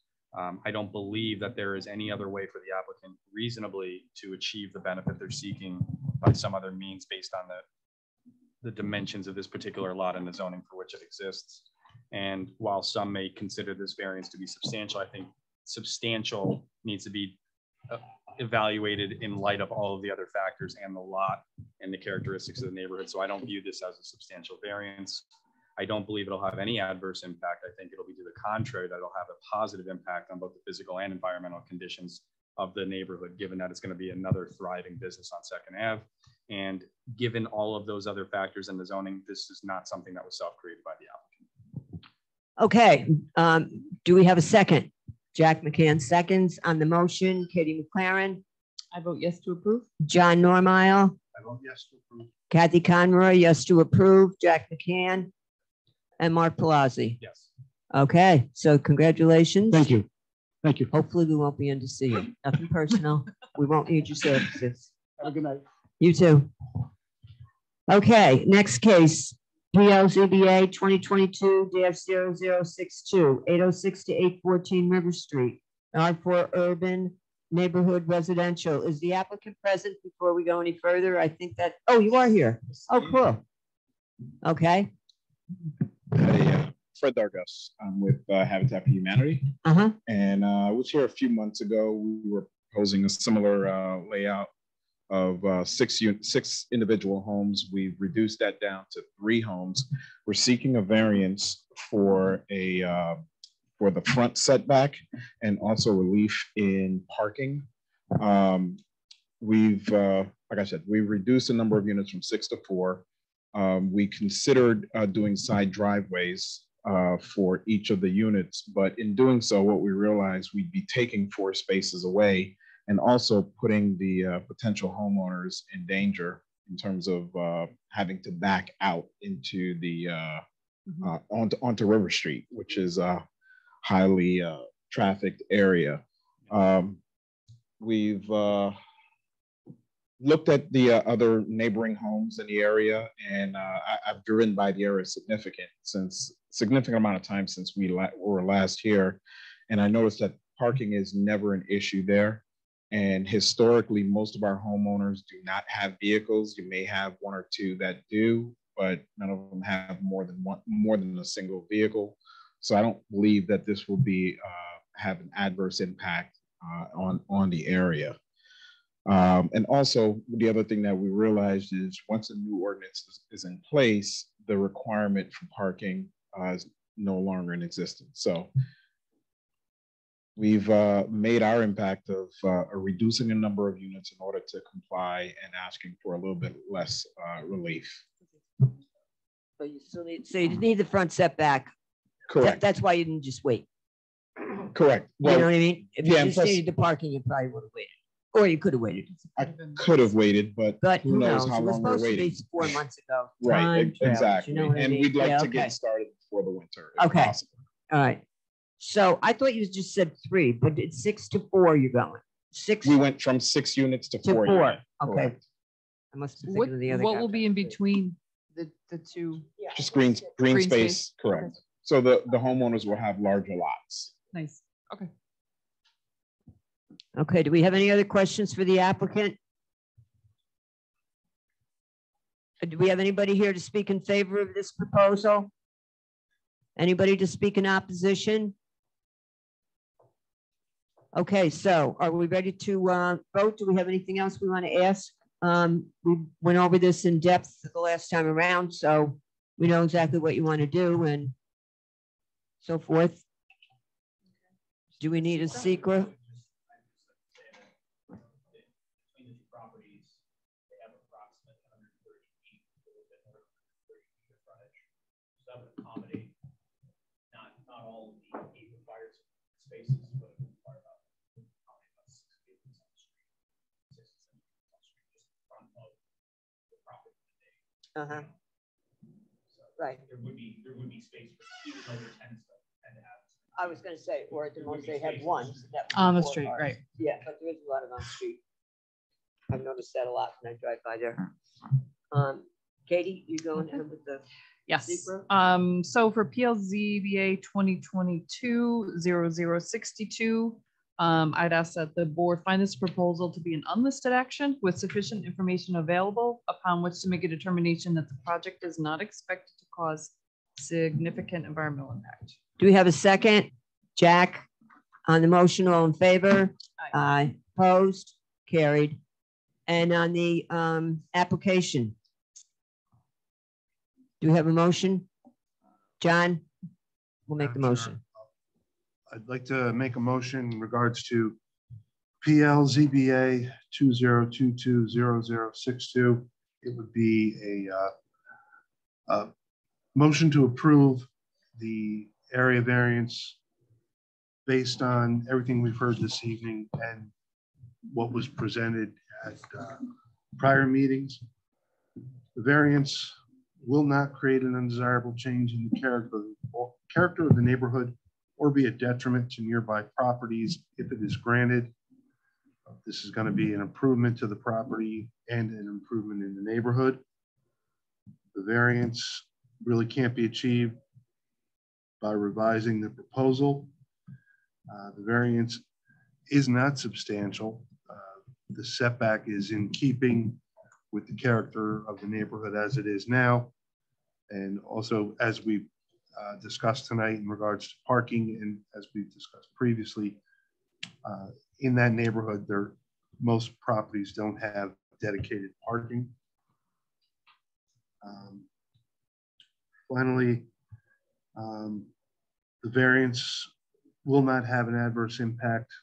Speaker 3: I don't believe that there is any other way for the applicant reasonably to achieve the benefit they're seeking by some other means based on the dimensions of this particular lot and the zoning for which it exists. And while some may consider this variance to be substantial, I think substantial needs to be evaluated in light of all of the other factors and the lot and the characteristics of the neighborhood. So I don't view this as a substantial variance. I don't believe it'll have any adverse impact. I think it'll be to the contrary, that it'll have a positive impact on both the physical and environmental conditions of the neighborhood, given that it's going to be another thriving business on Second Ave. And given all of those other factors in the zoning, this is not something that was self-created by the applicant.
Speaker 1: Okay, do we have a second? Jack McCann seconds on the motion. Katie McLaren?
Speaker 8: I vote yes to approve.
Speaker 1: John Normile,
Speaker 9: I vote yes to approve.
Speaker 1: Kathy Conroy, yes to approve. Jack McCann and Mark Palazzi.
Speaker 3: Yes.
Speaker 1: Okay, so congratulations.
Speaker 11: Thank you. Thank you.
Speaker 1: Hopefully we won't be in to see you. Nothing personal. We won't need your services.
Speaker 11: Have a good night.
Speaker 1: You too. Okay, next case, PLZBA 2022-0062, 806 to 814 River Street, R4 Urban Neighborhood Residential. Is the applicant present before we go any further? I think that, oh, you are here. Oh, cool. Okay.
Speaker 12: Hey, Fred Dargus. I'm with Habitat for Humanity.
Speaker 1: Uh-huh.
Speaker 12: And I was here a few months ago. We were proposing a similar layout of six individual homes. We've reduced that down to 3 homes. We're seeking a variance for for the front setback and also relief in parking. We've, like I said, we've reduced the number of units from 6 to 4. We considered doing side driveways for each of the units, but in doing so, what we realized we'd be taking 4 spaces away and also putting the potential homeowners in danger in terms of having to back out into the onto River Street, which is a highly trafficked area. We've looked at the other neighboring homes in the area, and I've driven by the area significant amount of time since we were last here, and I noticed that parking is never an issue there. And historically, most of our homeowners do not have vehicles. You may have 1 or 2 that do, but none of them have more than a single vehicle. So I don't believe that this will be have an adverse impact on the area. And also, the other thing that we realized is once a new ordinance is in place, the requirement for parking is no longer in existence. So we've made our impact of reducing the number of units in order to comply and asking for a little bit less relief.
Speaker 1: But you still need, so you need the front setback.
Speaker 12: Correct.
Speaker 1: That's why you didn't just wait.
Speaker 12: Correct.
Speaker 1: Well, you know what I mean? If you
Speaker 12: yeah,
Speaker 1: just needed the parking, you probably would have waited. Or you could have waited.
Speaker 12: I could have waited, but who knows how
Speaker 1: It was
Speaker 12: long we're
Speaker 1: supposed to
Speaker 12: waiting.
Speaker 1: be 4 months ago.
Speaker 12: Right,
Speaker 1: Time travels,
Speaker 12: exactly.
Speaker 1: you know what I
Speaker 12: And
Speaker 1: mean?
Speaker 12: we'd like
Speaker 1: Yeah,
Speaker 12: to
Speaker 1: okay.
Speaker 12: get started before the winter, if
Speaker 1: Okay.
Speaker 12: possible.
Speaker 1: All right. So I thought you just said 3, but it's 6 to 4 you're going. 6
Speaker 12: We went from 6 units to
Speaker 1: to
Speaker 12: 4
Speaker 1: 4.
Speaker 12: units.
Speaker 1: Okay.
Speaker 12: Correct.
Speaker 1: I must have
Speaker 8: What,
Speaker 1: thinking of the other
Speaker 8: what
Speaker 1: guy.
Speaker 8: will be in between the 2?
Speaker 12: Just green
Speaker 8: Green
Speaker 12: space,
Speaker 8: space.
Speaker 12: correct. So the homeowners will have larger lots.
Speaker 8: Nice. Okay.
Speaker 1: Okay, do we have any other questions for the applicant? Do we have anybody here to speak in favor of this proposal? Anybody to speak in opposition? Okay, so are we ready to vote? Do we have anything else we want to ask? We went over this in depth the last time around, so we know exactly what you want to do and so forth. Do we need a secret?
Speaker 5: Accommodate not all of the 8 required spaces, but it would require about 6 spaces on the street, 6 to 7 on the street, just in front of the property. So
Speaker 1: Right.
Speaker 5: There would be space, but even though there tend to have.
Speaker 1: I was going to say, or at the most they had one. So that would be
Speaker 8: On the
Speaker 1: 4
Speaker 8: street,
Speaker 1: cars.
Speaker 8: right.
Speaker 1: Yeah, but there is a lot of on the street. I've noticed that a lot when I drive by there. Katie, you going in with the
Speaker 8: Yes.
Speaker 1: secret?
Speaker 8: So for PLZBA 2022-0062, I'd ask that the board find this proposal to be an unlisted action with sufficient information available upon which to make a determination that the project is not expected to cause significant environmental impact.
Speaker 1: Do we have a second? Jack, on the motion, all in favor? Aye. Opposed? Carried. And on the application, do we have a motion? John, we'll make the
Speaker 9: Madam Chair,
Speaker 1: motion.
Speaker 9: I'd like to make a motion in regards to PLZBA 2022-0062. It would be a motion to approve the area variance based on everything we've heard this evening and what was presented at prior meetings. The variance will not create an undesirable change in the character of the neighborhood or be a detriment to nearby properties if it is granted. This is going to be an improvement to the property and an improvement in the neighborhood. The variance really can't be achieved by revising the proposal. The variance is not substantial. The setback is in keeping with the character of the neighborhood as it is now. And also, as we've discussed tonight in regards to parking, and as we've discussed previously, in that neighborhood, most properties don't have dedicated parking. Finally, the variance will not have an adverse impact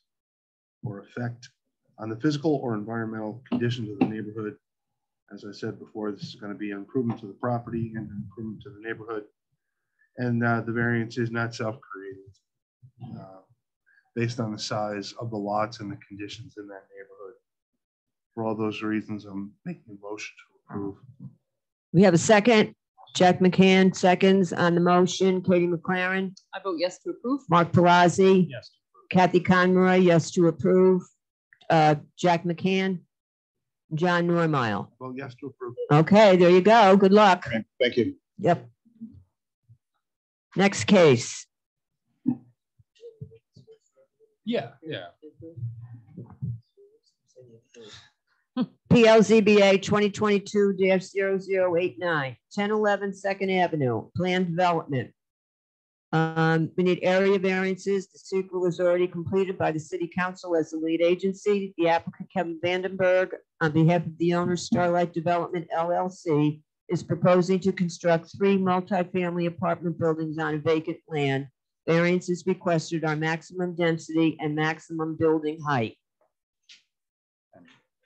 Speaker 9: or effect on the physical or environmental conditions of the neighborhood. As I said before, this is going to be an improvement to the property and an improvement to the neighborhood. And the variance is not self-created based on the size of the lots and the conditions in that neighborhood. For all those reasons, I'm making a motion to approve.
Speaker 1: We have a second. Jack McCann seconds on the motion. Katie McLaren.
Speaker 8: I vote yes to approve.
Speaker 1: Mark Palazzi.
Speaker 3: Yes.
Speaker 1: Kathy Conroy, yes to approve. Jack McCann. John Normile.
Speaker 9: Well, yes to approve.
Speaker 1: Okay, there you go. Good luck.
Speaker 12: Okay, thank you.
Speaker 1: Yep. Next case.
Speaker 3: Yeah.
Speaker 1: PLZBA 2022-0089, 1011 Second Avenue, planned development. We need area variances. The sequel was already completed by the City Council as the lead agency. The applicant, Kevin Vandenberg, on behalf of the owner, Starlight Development LLC, is proposing to construct 3 multifamily apartment buildings on vacant land. Variances requested are maximum density and maximum building height.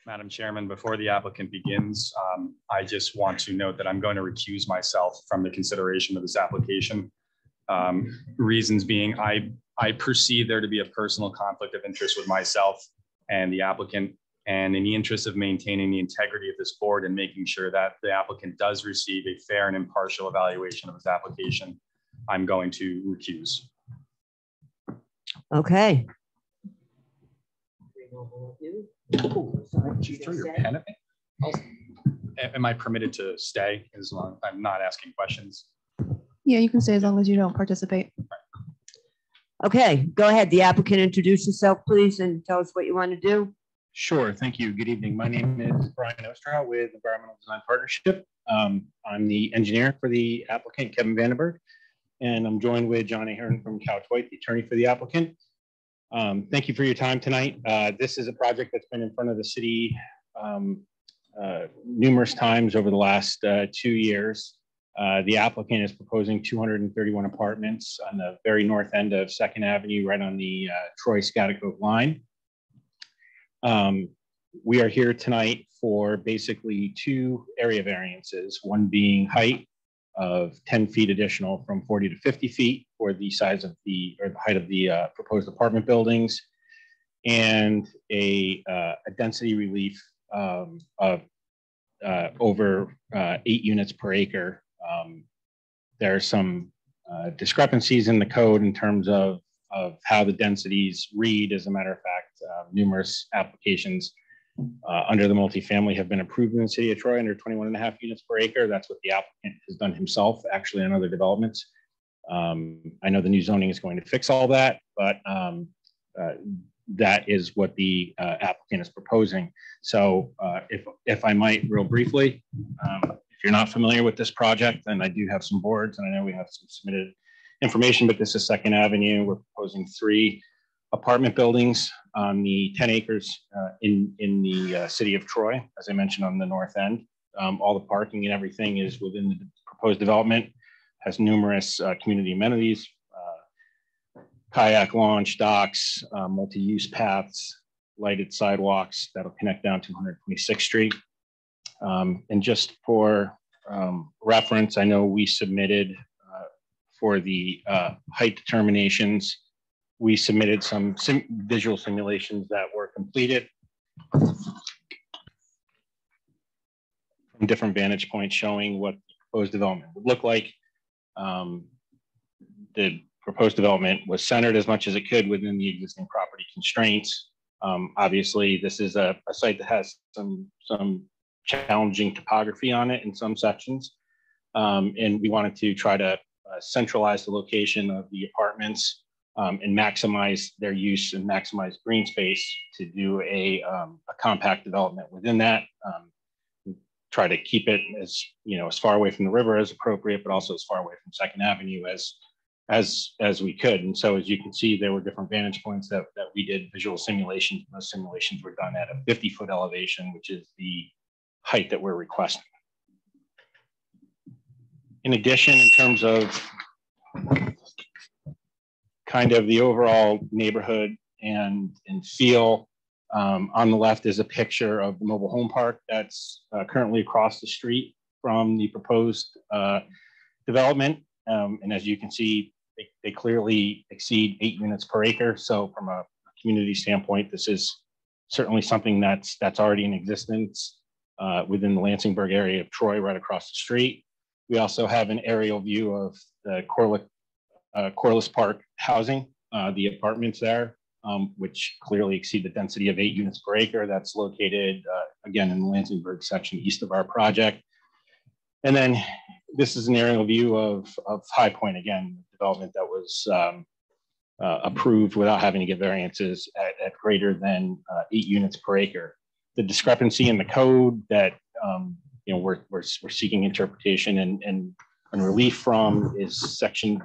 Speaker 3: Madam Chairman, before the applicant begins, I just want to note that I'm going to recuse myself from the consideration of this application. Reasons being, I perceive there to be a personal conflict of interest with myself and the applicant, and in the interest of maintaining the integrity of this board and making sure that the applicant does receive a fair and impartial evaluation of his application, I'm going to recuse.
Speaker 1: Okay.
Speaker 3: Did you throw your pen at me? Am I permitted to stay as long as I'm not asking questions?
Speaker 13: Yeah, you can stay as long as you don't participate.
Speaker 1: Okay, go ahead. The applicant, introduce yourself, please, and tell us what you want to do.
Speaker 5: Sure. Thank you. Good evening. My name is Brian Ostrow with Environmental Design Partnership. I'm the engineer for the applicant, Kevin Vandenberg, and I'm joined with John Ahern from Cowtoit, the attorney for the applicant. Thank you for your time tonight. This is a project that's been in front of the city numerous times over the last 2 years. The applicant is proposing 231 apartments on the very north end of 2nd Avenue, right on the Troy-Schaghticoke line. We are here tonight for basically 2 area variances, one being height of 10 feet additional from 40 to 50 feet for the size of the height of the proposed apartment buildings, and a density relief of over 8 units per acre. There are some discrepancies in the code in terms of how the densities read. As a matter of fact, numerous applications under the multifamily have been approved in the city of Troy under 21.5 units per acre. That's what the applicant has done himself, actually, on other developments. I know the new zoning is going to fix all that, but that is what the applicant is proposing. So if I might, real briefly, if you're not familiar with this project, then I do have some boards, and I know we have some submitted information, but this is 2nd Avenue. We're proposing 3 apartment buildings on the 10 acres in the city of Troy, as I mentioned, on the north end. All the parking and everything is within the proposed development, has numerous community amenities, kayak launch, docks, multi-use paths, lighted sidewalks that'll connect down to 126th Street. And just for reference, I know we submitted for the height determinations, we submitted some visual simulations that were completed. from different vantage points showing what proposed development would look like. The proposed development was centered as much as it could within the existing property constraints. Obviously, this is a site that has some challenging topography on it in some sections. And we wanted to try to centralize the location of the apartments and maximize their use and maximize green space to do a compact development within that. Try to keep it as far away from the river as appropriate, but also as far away from Second Avenue as we could. And so, as you can see, there were different vantage points that we did visual simulations. Those simulations were done at a 50-foot elevation, which is the height that we're requesting. In addition, in terms of kind of the overall neighborhood and feel, on the left is a picture of the mobile home park that's currently across the street from the proposed development. And as you can see, they clearly exceed 8 units per acre. So from a community standpoint, this is certainly something that's already in existence within the Lansingburg area of Troy, right across the street. We also have an aerial view of the Corliss Park housing, the apartments there, which clearly exceed the density of 8 units per acre. That's located, again, in the Lansingburg section east of our project. And then this is an aerial view of High Point, again, development that was approved without having to get variances at greater than 8 units per acre. The discrepancy in the code that we're seeking interpretation and relief from is section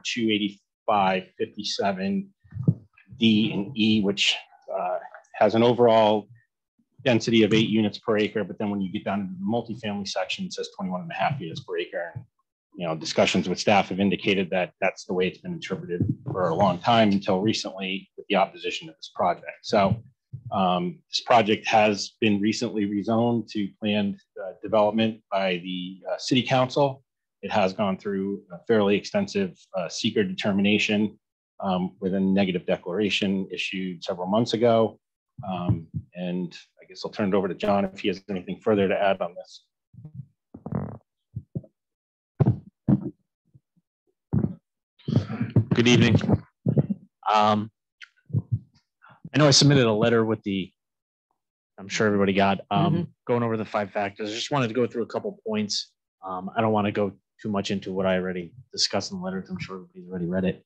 Speaker 5: 285.57 D and E, which has an overall density of 8 units per acre, but then when you get down to the multifamily section, it says 21.5 units per acre. And, discussions with staff have indicated that that's the way it's been interpreted for a long time until recently with the opposition to this project. So this project has been recently rezoned to planned development by the city council. It has gone through a fairly extensive seeker determination with a negative declaration issued several months ago. And I guess I'll turn it over to John if he has anything further to add on this.
Speaker 14: Good evening. I know I submitted a letter with I'm sure everybody got, going over the 5 factors. I just wanted to go through a couple points. I don't want to go too much into what I already discussed in the letter. I'm sure everybody's already read it.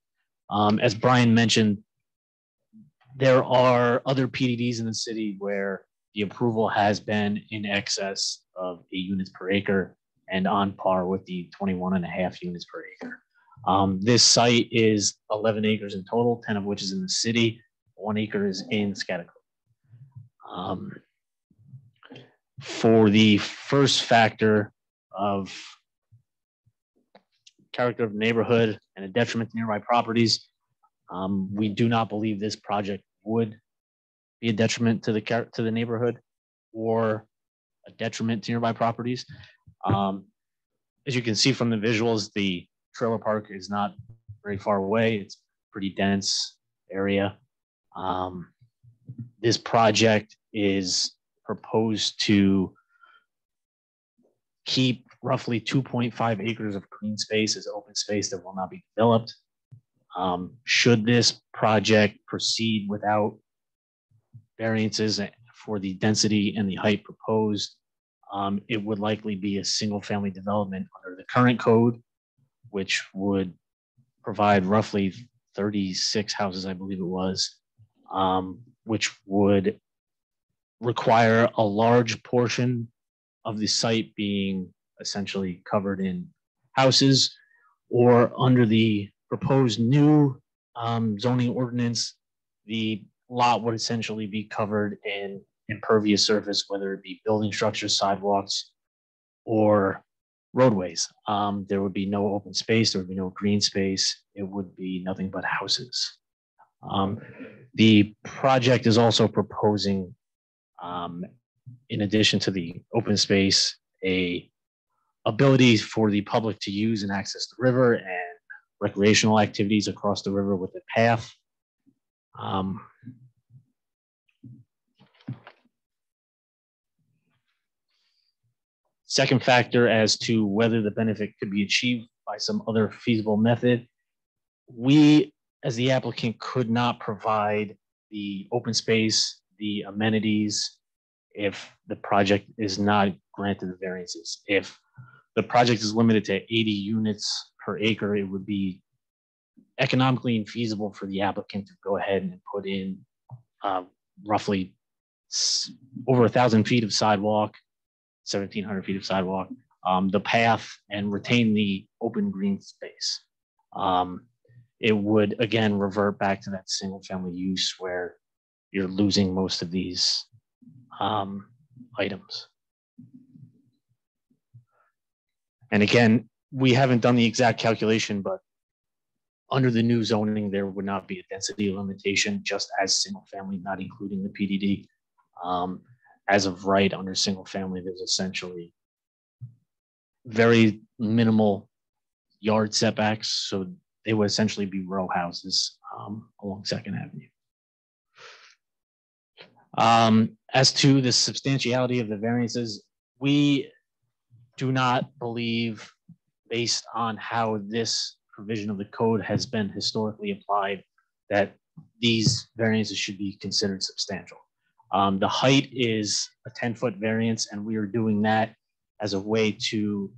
Speaker 14: As Brian mentioned, there are other PDDs in the city where the approval has been in excess of 8 units per acre and on par with the 21.5 units per acre. This site is 11 acres in total, 10 of which is in the city, 1 acre is in Scottsdale. For the first factor of character of neighborhood and a detriment to nearby properties, we do not believe this project would be a detriment to the neighborhood or a detriment to nearby properties. As you can see from the visuals, the trailer park is not very far away. It's a pretty dense area. This project is proposed to keep roughly 2.5 acres of green space as open space that will not be developed. Should this project proceed without variances for the density and the height proposed, it would likely be a single-family development under the current code, which would provide roughly 36 houses, I believe it was, which would require a large portion of the site being essentially covered in houses, or under the proposed new zoning ordinance, the lot would essentially be covered in impervious surface, whether it be building structures, sidewalks, or roadways. There would be no open space, there would be no green space, it would be nothing but houses. The project is also proposing, in addition to the open space, a ability for the public to use and access the river and recreational activities across the river with a path. Second factor as to whether the benefit could be achieved by some other feasible method. We, as the applicant, could not provide the open space, the amenities, if the project is not granted the variances. If the project is limited to 80 units per acre, it would be economically infeasible for the applicant to go ahead and put in roughly over 1,000 feet of sidewalk, 1,700 feet of sidewalk, the path, and retain the open green space. It would again revert back to that single family use where you're losing most of these items. And again, we haven't done the exact calculation, but under the new zoning, there would not be a density limitation, just as single family, not including the PDD. As of right, under single family, there's essentially very minimal yard setbacks. So they would essentially be row houses along 2nd Avenue. As to the substantiality of the variances, we do not believe, based on how this provision of the code has been historically applied, that these variances should be considered substantial. The height is a 10-foot variance, and we are doing that as a way to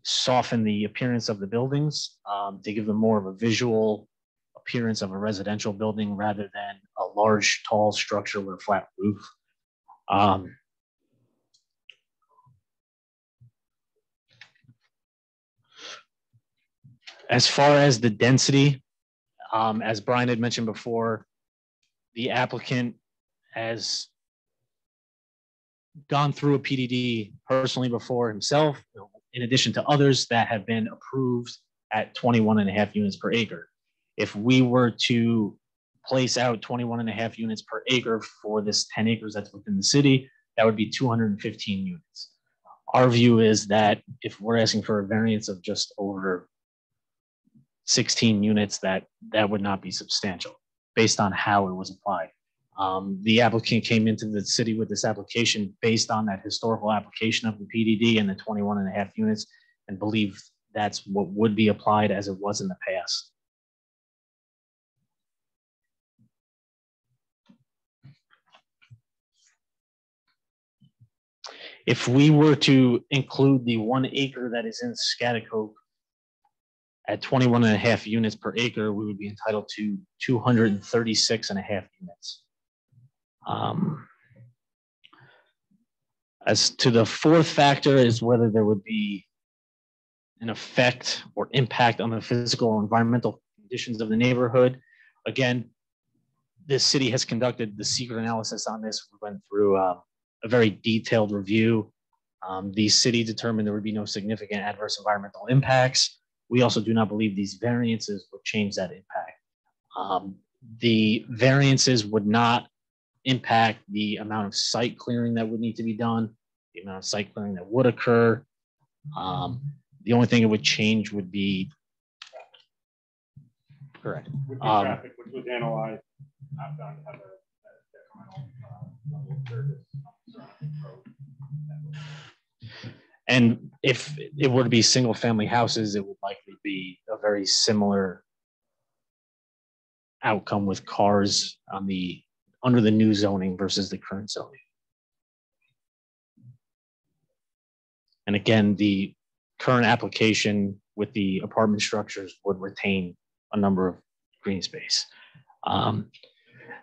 Speaker 14: soften the appearance of the buildings, to give them more of a visual appearance of a residential building rather than a large, tall structure with a flat roof. As far as the density, as Brian had mentioned before, the applicant has gone through a PDD personally before himself, in addition to others that have been approved at 21.5 units per acre. If we were to place out 21.5 units per acre for this 10 acres that's within the city, that would be 215 units. Our view is that if we're asking for a variance of just over 16 units, that would not be substantial based on how it was applied. The applicant came into the city with this application based on that historical application of the PDD and the 21.5 units, and believe that's what would be applied as it was in the past. If we were to include the 1 acre that is in Schaghticoke at 21.5 units per acre, we would be entitled to 236.5 units. As to the fourth factor is whether there would be an effect or impact on the physical or environmental conditions of the neighborhood. Again, this city has conducted the secret analysis on this. We went through a very detailed review. The city determined there would be no significant adverse environmental impacts. We also do not believe these variances would change that impact. The variances would not impact the amount of site clearing that would need to be done, the amount of site clearing that would occur. The only thing it would change would be correct.
Speaker 5: Would be traffic, which was analyzed. Not done to have a detrimental level of service on the surrounding road.
Speaker 14: And if it were to be single family houses, it would likely be a very similar outcome with cars on under the new zoning versus the current zoning. And again, the current application with the apartment structures would retain a number of green space.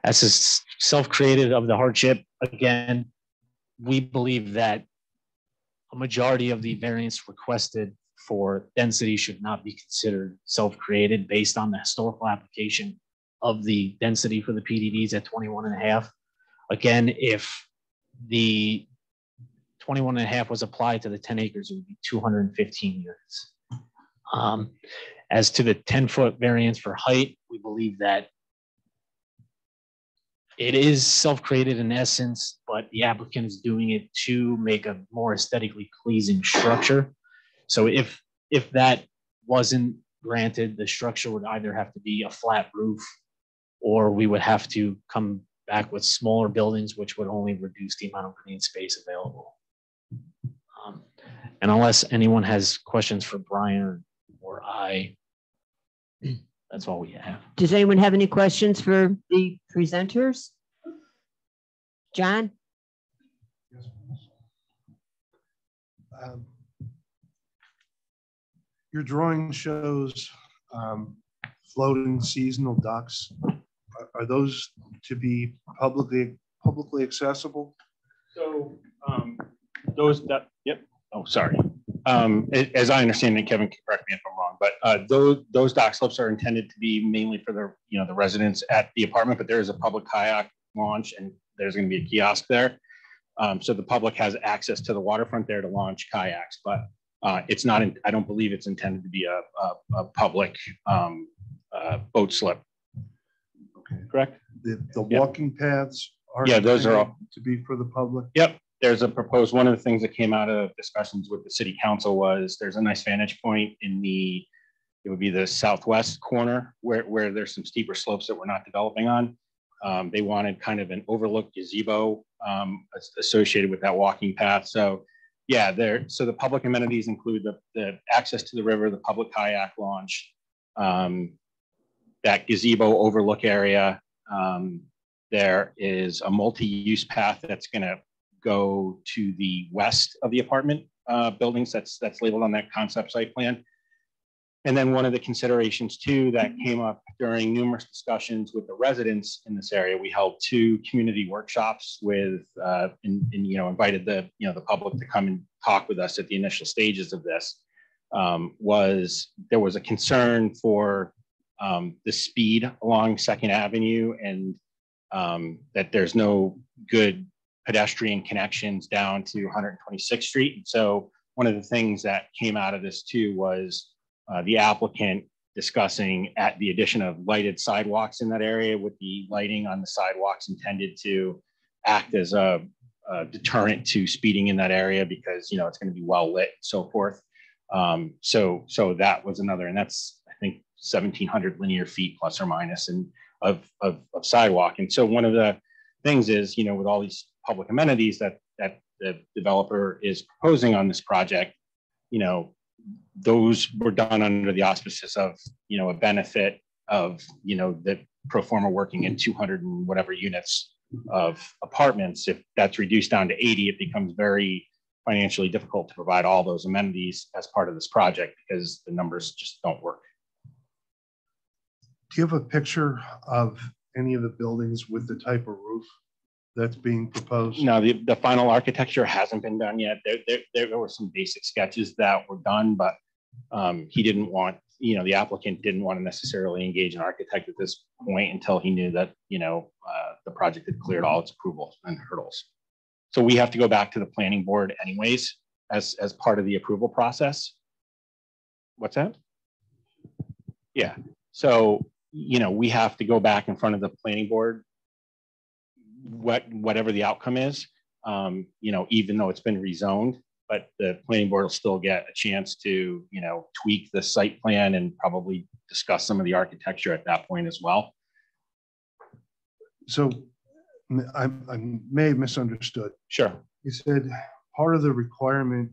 Speaker 14: As is self-created of the hardship, again, we believe that a majority of the variance requested for density should not be considered self-created based on the historical application of the density for the PDDs at 21.5. Again, if the 21.5 was applied to the 10 acres, it would be 215 units. As to the 10-foot variance for height, we believe that it is self-created in essence, but the applicant is doing it to make a more aesthetically pleasing structure. So if that wasn't granted, the structure would either have to be a flat roof, or we would have to come back with smaller buildings, which would only reduce the amount of green space available. And unless anyone has questions for Brian or I, that's all we have.
Speaker 1: Does anyone have any questions for the presenters? John?
Speaker 9: Your drawing shows floating seasonal docks. Are those to be publicly accessible?
Speaker 5: So yep. Oh, sorry. As I understand it, Kevin can correct me if I'm wrong, but those dock slips are intended to be mainly for the residents at the apartment, but there is a public kayak launch and there's going to be a kiosk there. So the public has access to the waterfront there to launch kayaks, but it's not, I don't believe it's intended to be a public boat slip.
Speaker 9: Okay.
Speaker 5: Correct?
Speaker 9: The walking paths are
Speaker 5: those are all
Speaker 9: to be for the public.
Speaker 5: Yep. There's a proposed, one of the things that came out of discussions with the city council was there's a nice vantage point in it would be the southwest corner where there's some steeper slopes that we're not developing on. They wanted kind of an overlook gazebo associated with that walking path. So yeah, so the public amenities include the access to the river, the public kayak launch, that gazebo overlook area. There is a multi-use path that's going to go to the west of the apartment buildings that's labeled on that concept site plan. And then one of the considerations too that came up during numerous discussions with the residents in this area, we held 2 community workshops with invited the public to come and talk with us at the initial stages of this. There was a concern for the speed along 2nd Avenue and that there's no good pedestrian connections down to 126th Street. And so one of the things that came out of this too was the applicant discussing at the addition of lighted sidewalks in that area, with the lighting on the sidewalks intended to act as a deterrent to speeding in that area because it's going to be well lit and so forth. So that was another, and that's I think 1,700 linear feet plus or minus of sidewalk. And so one of the things is with all these public amenities that the developer is proposing on this project, those were done under the auspices of, a benefit of, the pro forma working in 200 and whatever units of apartments. If that's reduced down to 80, it becomes very financially difficult to provide all those amenities as part of this project because the numbers just don't work.
Speaker 9: Do you have a picture of any of the buildings with the type of roof that's being proposed?
Speaker 5: No, the final architecture hasn't been done yet. There were some basic sketches that were done, but he didn't want, the applicant didn't want to necessarily engage an architect at this point until he knew that, the project had cleared all its approvals and hurdles. So we have to go back to the planning board anyways, as part of the approval process. What's that? Yeah. So, we have to go back in front of the planning board, whatever the outcome is, even though it's been rezoned, but the planning board will still get a chance to, tweak the site plan and probably discuss some of the architecture at that point as well.
Speaker 9: So I may have misunderstood.
Speaker 5: Sure.
Speaker 9: You said part of the requirement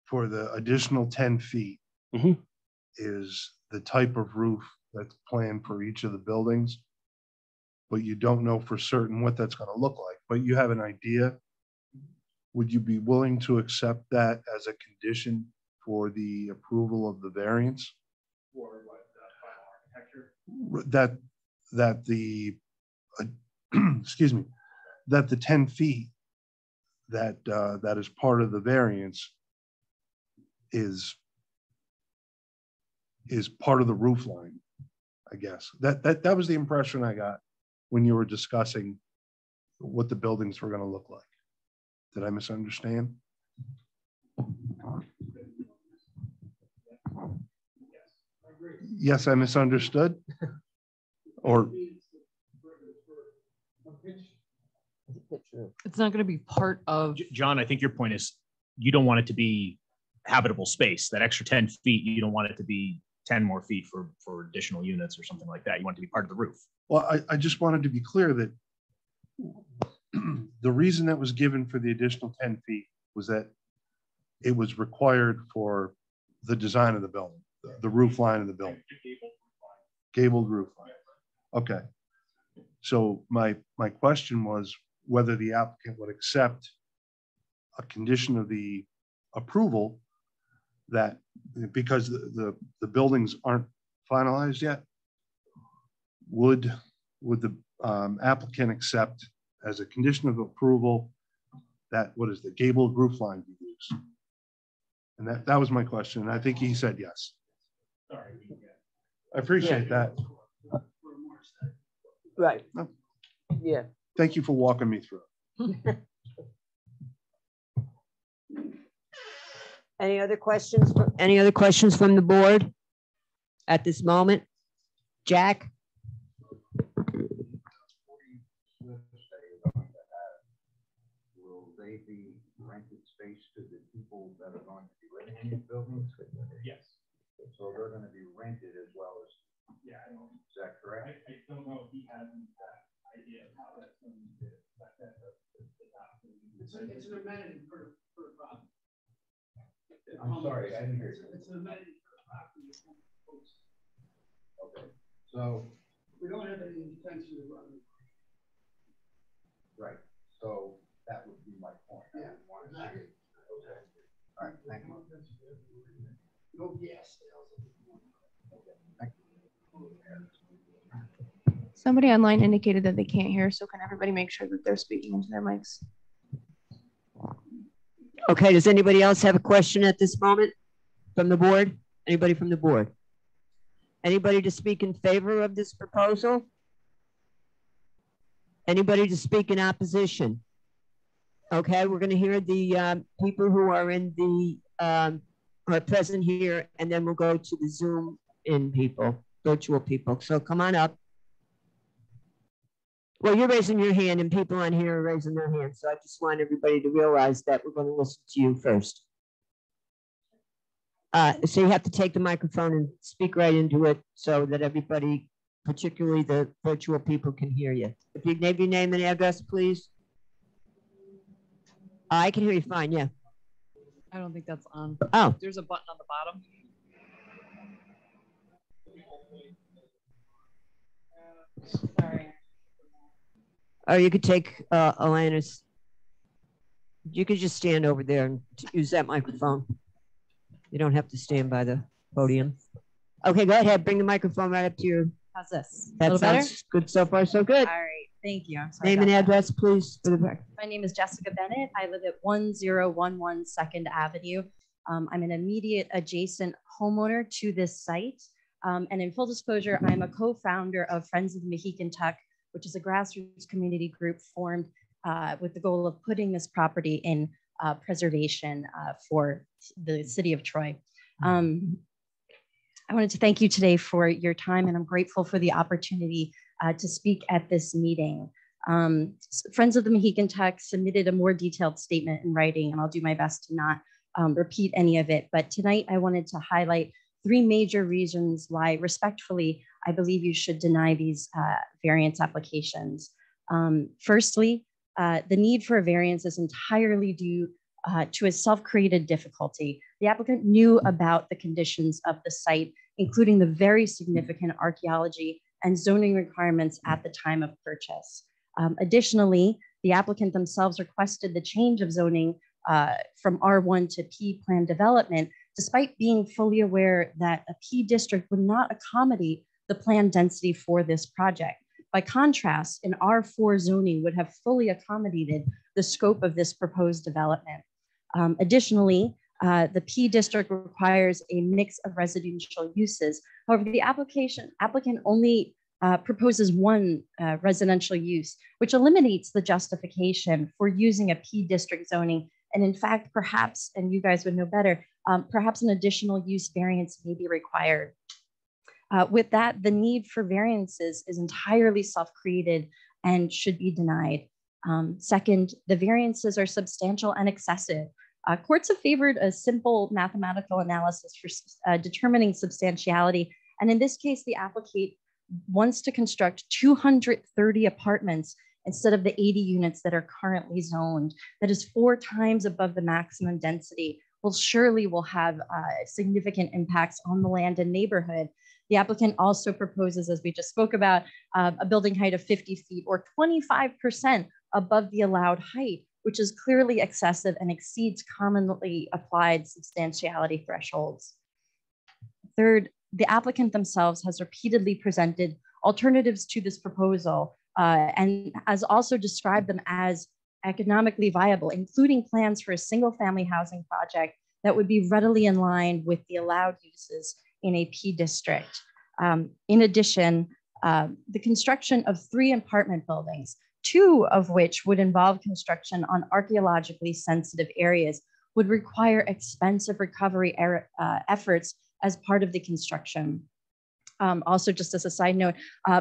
Speaker 9: for the additional 10 feet is the type of roof that's planned for each of the buildings, but you don't know for certain what that's going to look like, but you have an idea. Would you be willing to accept that as a condition for the approval of the variance?
Speaker 5: For what, the final architecture?
Speaker 9: That the excuse me, that the 10 feet that is part of the variance is part of the roof line, I guess. That was the impression I got when you were discussing what the buildings were going to look like. Did I misunderstand? Yes, I misunderstood. Or
Speaker 8: it's not going to be part of.
Speaker 5: John, I think your point is you don't want it to be habitable space. That extra 10 feet, you don't want it to be 10 more feet for additional units or something like that. You want it to be part of the roof.
Speaker 9: Well, I just wanted to be clear that the reason that was given for the additional 10 feet was that it was required for the design of the building, the roof line of the building. Gabled roof line. Okay. So my question was whether the applicant would accept a condition of the approval that, because the buildings aren't finalized yet, would the applicant accept as a condition of approval that, what is the gabled roof line be used? And that was my question. And I think he said yes. I appreciate that.
Speaker 1: Right. Yeah.
Speaker 9: Thank you for walking me through.
Speaker 1: Any other questions? Any other questions from the board at this moment? Jack?
Speaker 15: Will they be rented space to the people that are going to be living in these buildings?
Speaker 3: Yes.
Speaker 15: So they're going to be rented as well as.
Speaker 3: Yeah.
Speaker 15: Is that correct?
Speaker 3: I don't know if he has that idea of how that's going to affect that.
Speaker 11: It's an amenity for a property.
Speaker 15: I'm sorry, I didn't hear you.
Speaker 11: It's an amenity for a property.
Speaker 15: Okay. So.
Speaker 11: We don't have any intention of running.
Speaker 15: Right. So that would be my point.
Speaker 11: Yeah.
Speaker 15: Okay. All right. Thank you.
Speaker 11: No gas sales.
Speaker 13: Somebody online indicated that they can't hear, so can everybody make sure that they're speaking into their mics?
Speaker 1: Okay, does anybody else have a question at this moment from the board? Anybody from the board? Anybody to speak in favor of this proposal? Anybody to speak in opposition? Okay, we're going to hear the people who are in the are present here, and then we'll go to the Zoom in people, virtual people. So come on up. Well, you're raising your hand and people on here are raising their hands. So I just want everybody to realize that we're going to listen to you first. So you have to take the microphone and speak right into it so that everybody, particularly the virtual people, can hear you. If you give your name and address, please. I can hear you fine, yeah.
Speaker 8: I don't think that's on.
Speaker 1: Oh.
Speaker 8: There's a button on the bottom. Sorry.
Speaker 1: Or you could take Elena's. You could just stand over there and use that microphone. You don't have to stand by the podium. Okay, go ahead. Bring the microphone right up to your.
Speaker 16: How's this?
Speaker 1: That sounds good so far, so good.
Speaker 16: All right, thank you. I'm sorry.
Speaker 1: Name and address, please, for the record.
Speaker 16: My name is Jessica Bennett. I live at 1011 2nd Avenue. I'm an immediate adjacent homeowner to this site. And in full disclosure, I'm a co-founder of Friends of the Mohican Tuck, which is a grassroots community group formed with the goal of putting this property in preservation for the city of Troy. I wanted to thank you today for your time, and I'm grateful for the opportunity to speak at this meeting. Friends of the Mohican Tuck submitted a more detailed statement in writing, and I'll do my best to not repeat any of it. But tonight I wanted to highlight 3 major reasons why, respectfully, I believe you should deny these variance applications. Firstly, the need for a variance is entirely due to a self-created difficulty. The applicant knew about the conditions of the site, including the very significant archaeology and zoning requirements at the time of purchase. Additionally, the applicant themselves requested the change of zoning from R1 to P plan development, despite being fully aware that a P district would not accommodate the planned density for this project. By contrast, an R4 zoning would have fully accommodated the scope of this proposed development. Additionally, the P district requires a mix of residential uses. However, the applicant only proposes one residential use, which eliminates the justification for using a P district zoning. And in fact, perhaps, and you guys would know better, perhaps an additional use variance may be required. With that, the need for variances is entirely self-created and should be denied. Second, the variances are substantial and excessive. Courts have favored a simple mathematical analysis for determining substantiality. And in this case, the applicant wants to construct 230 apartments instead of the 80 units that are currently zoned. That is 4 times above the maximum density, surely have significant impacts on the land and neighborhood. The applicant also proposes, as we just spoke about, a building height of 50 feet or 25% above the allowed height, which is clearly excessive and exceeds commonly applied substantiality thresholds. Third, the applicant themselves has repeatedly presented alternatives to this proposal and has also described them as economically viable, including plans for a single-family housing project that would be readily in line with the allowed uses in a P district. In addition, the construction of 3 apartment buildings, 2 of which would involve construction on archaeologically sensitive areas, would require expensive recovery efforts as part of the construction. Also, just as a side note,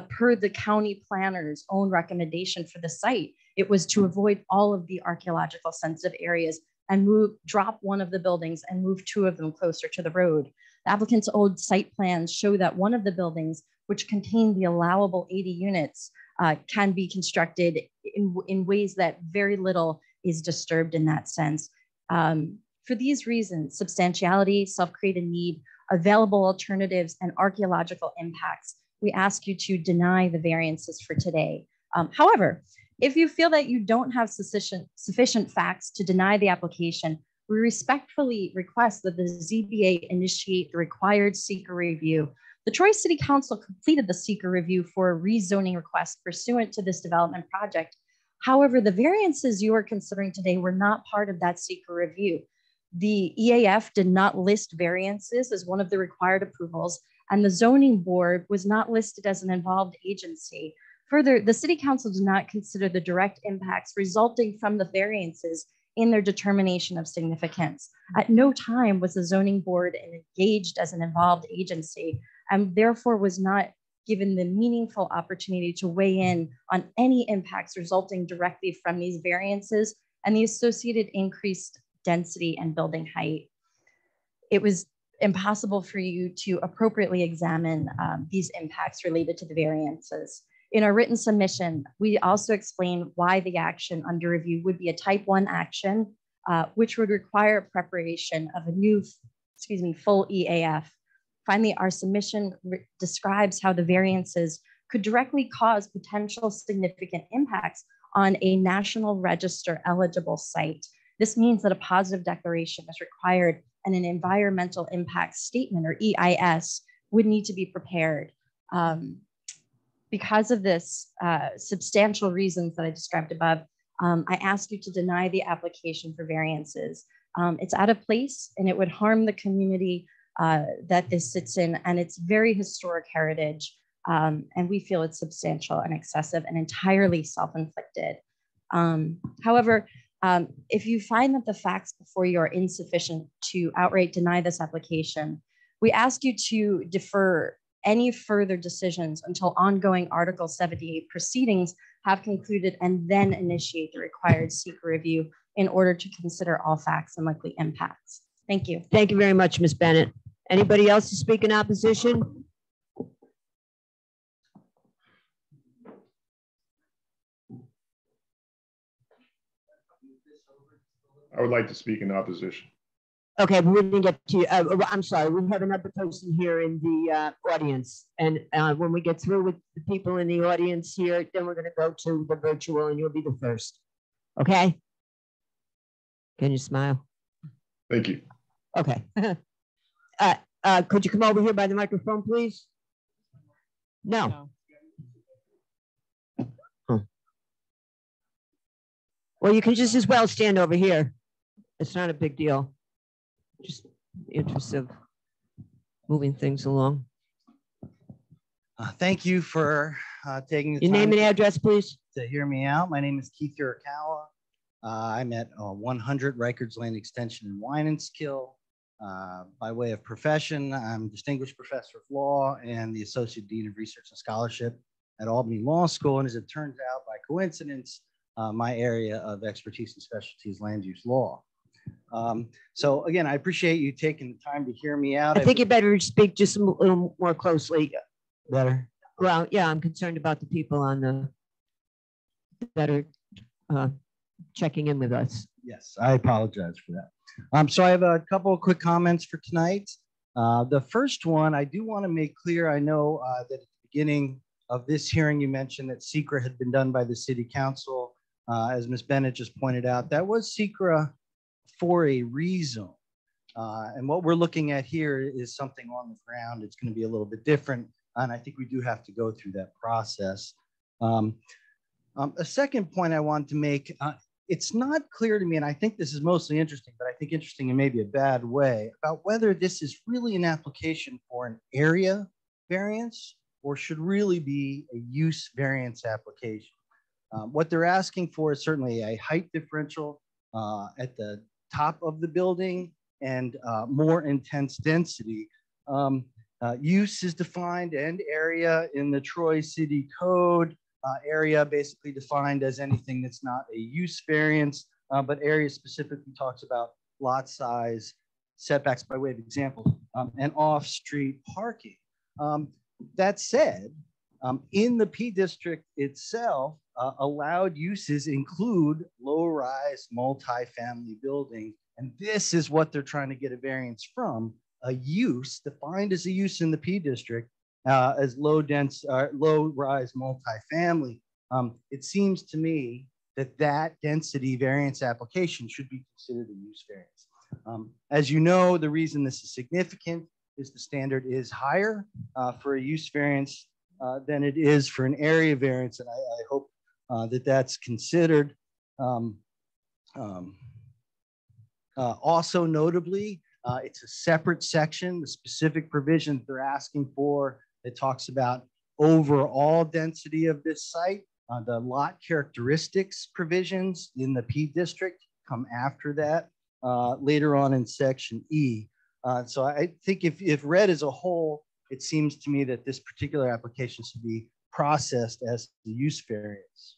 Speaker 16: per the county planner's own recommendation for the site, it was to avoid all of the archaeological sensitive areas and drop one of the buildings and move 2 of them closer to the road. The applicant's old site plans show that one of the buildings, which contained the allowable 80 units, can be constructed in ways that very little is disturbed in that sense. For these reasons, substantiality, self-created need, available alternatives, and archaeological impacts, we ask you to deny the variances for today. However, if you feel that you don't have sufficient facts to deny the application, we respectfully request that the ZBA initiate the required seeker review. The Troy City Council completed the seeker review for a rezoning request pursuant to this development project. However, the variances you are considering today were not part of that seeker review. The EAF did not list variances as one of the required approvals, and the zoning board was not listed as an involved agency. Further, the City Council did not consider the direct impacts resulting from the variances in their determination of significance. At no time was the zoning board engaged as an involved agency, and therefore was not given the meaningful opportunity to weigh in on any impacts resulting directly from these variances and the associated increased density and building height. It was impossible for you to appropriately examine these impacts related to the variances. In our written submission, we also explain why the action under review would be a type 1 action, which would require preparation of a new, full EAF. Finally, our submission describes how the variances could directly cause potential significant impacts on a National Register eligible site. This means that a positive declaration is required and an environmental impact statement, or EIS, would need to be prepared. Because of this substantial reasons that I described above, I ask you to deny the application for variances. It's out of place and it would harm the community that this sits in, and it's very historic heritage. And we feel it's substantial and excessive and entirely self-inflicted. However, if you find that the facts before you are insufficient to outright deny this application, we ask you to defer any further decisions until ongoing Article 78 proceedings have concluded, and then initiate the required seeker review in order to consider all facts and likely impacts. Thank you.
Speaker 1: Thank you very much, Ms. Bennett. Anybody else to speak in opposition?
Speaker 9: I would like to speak in opposition.
Speaker 1: Okay, we didn't get to you. I'm sorry, we have another person here in the audience. And when we get through with the people in the audience here, then we're going to go to the virtual and you'll be the first. Okay? Can you smile?
Speaker 9: Thank you.
Speaker 1: Okay. Could you come over here by the microphone, please? No. Huh. Well, you can just as well stand over here. It's not a big deal. Just in the interest of moving things along.
Speaker 17: Thank you for taking the
Speaker 1: time. Your name and address, please.
Speaker 17: To hear me out. My name is Keith Urakawa. I'm at 100 Rikers Lane Extension in Winenskill. By way of profession, I'm Distinguished Professor of Law and the Associate Dean of Research and Scholarship at Albany Law School. And as it turns out, by coincidence, my area of expertise and specialty is land use law. So again, I appreciate you taking the time to hear me out.
Speaker 1: I think you better speak just a little more closely. Better. Well, yeah, I'm concerned about the people on the that are checking in with us.
Speaker 17: Yes, I apologize for that. So I have a couple of quick comments for tonight. The first one, I do want to make clear, I know that at the beginning of this hearing, you mentioned that SECRA had been done by the City Council. As Ms. Bennett just pointed out, that was SECRA for a rezone. And what we're looking at here is something on the ground. It's going to be a little bit different. And I think we do have to go through that process. A second point I want to make, it's not clear to me, and I think this is mostly interesting, but I think interesting in maybe a bad way, about whether this is really an application for an area variance or should really be a use variance application. What they're asking for is certainly a height differential at the top of the building and more intense density. Use is defined and area in the Troy City Code. Area basically defined as anything that's not a use variance, but area specifically talks about lot size, setbacks by way of example, and off-street parking. That said, in the P district itself, allowed uses include low-rise multifamily buildings, and this is what they're trying to get a variance from, a use defined as a use in the P district as low-rise multifamily. It seems to me that that density variance application should be considered a use variance. As you know, the reason this is significant is the standard is higher for a use variance than it is for an area variance, and I hope that that's considered. Also notably, it's a separate section, the specific provisions they're asking for. It talks about overall density of this site. The lot characteristics provisions in the P district come after that later on in section E. So I think if read as a whole, it seems to me that this particular application should be processed as the use variance.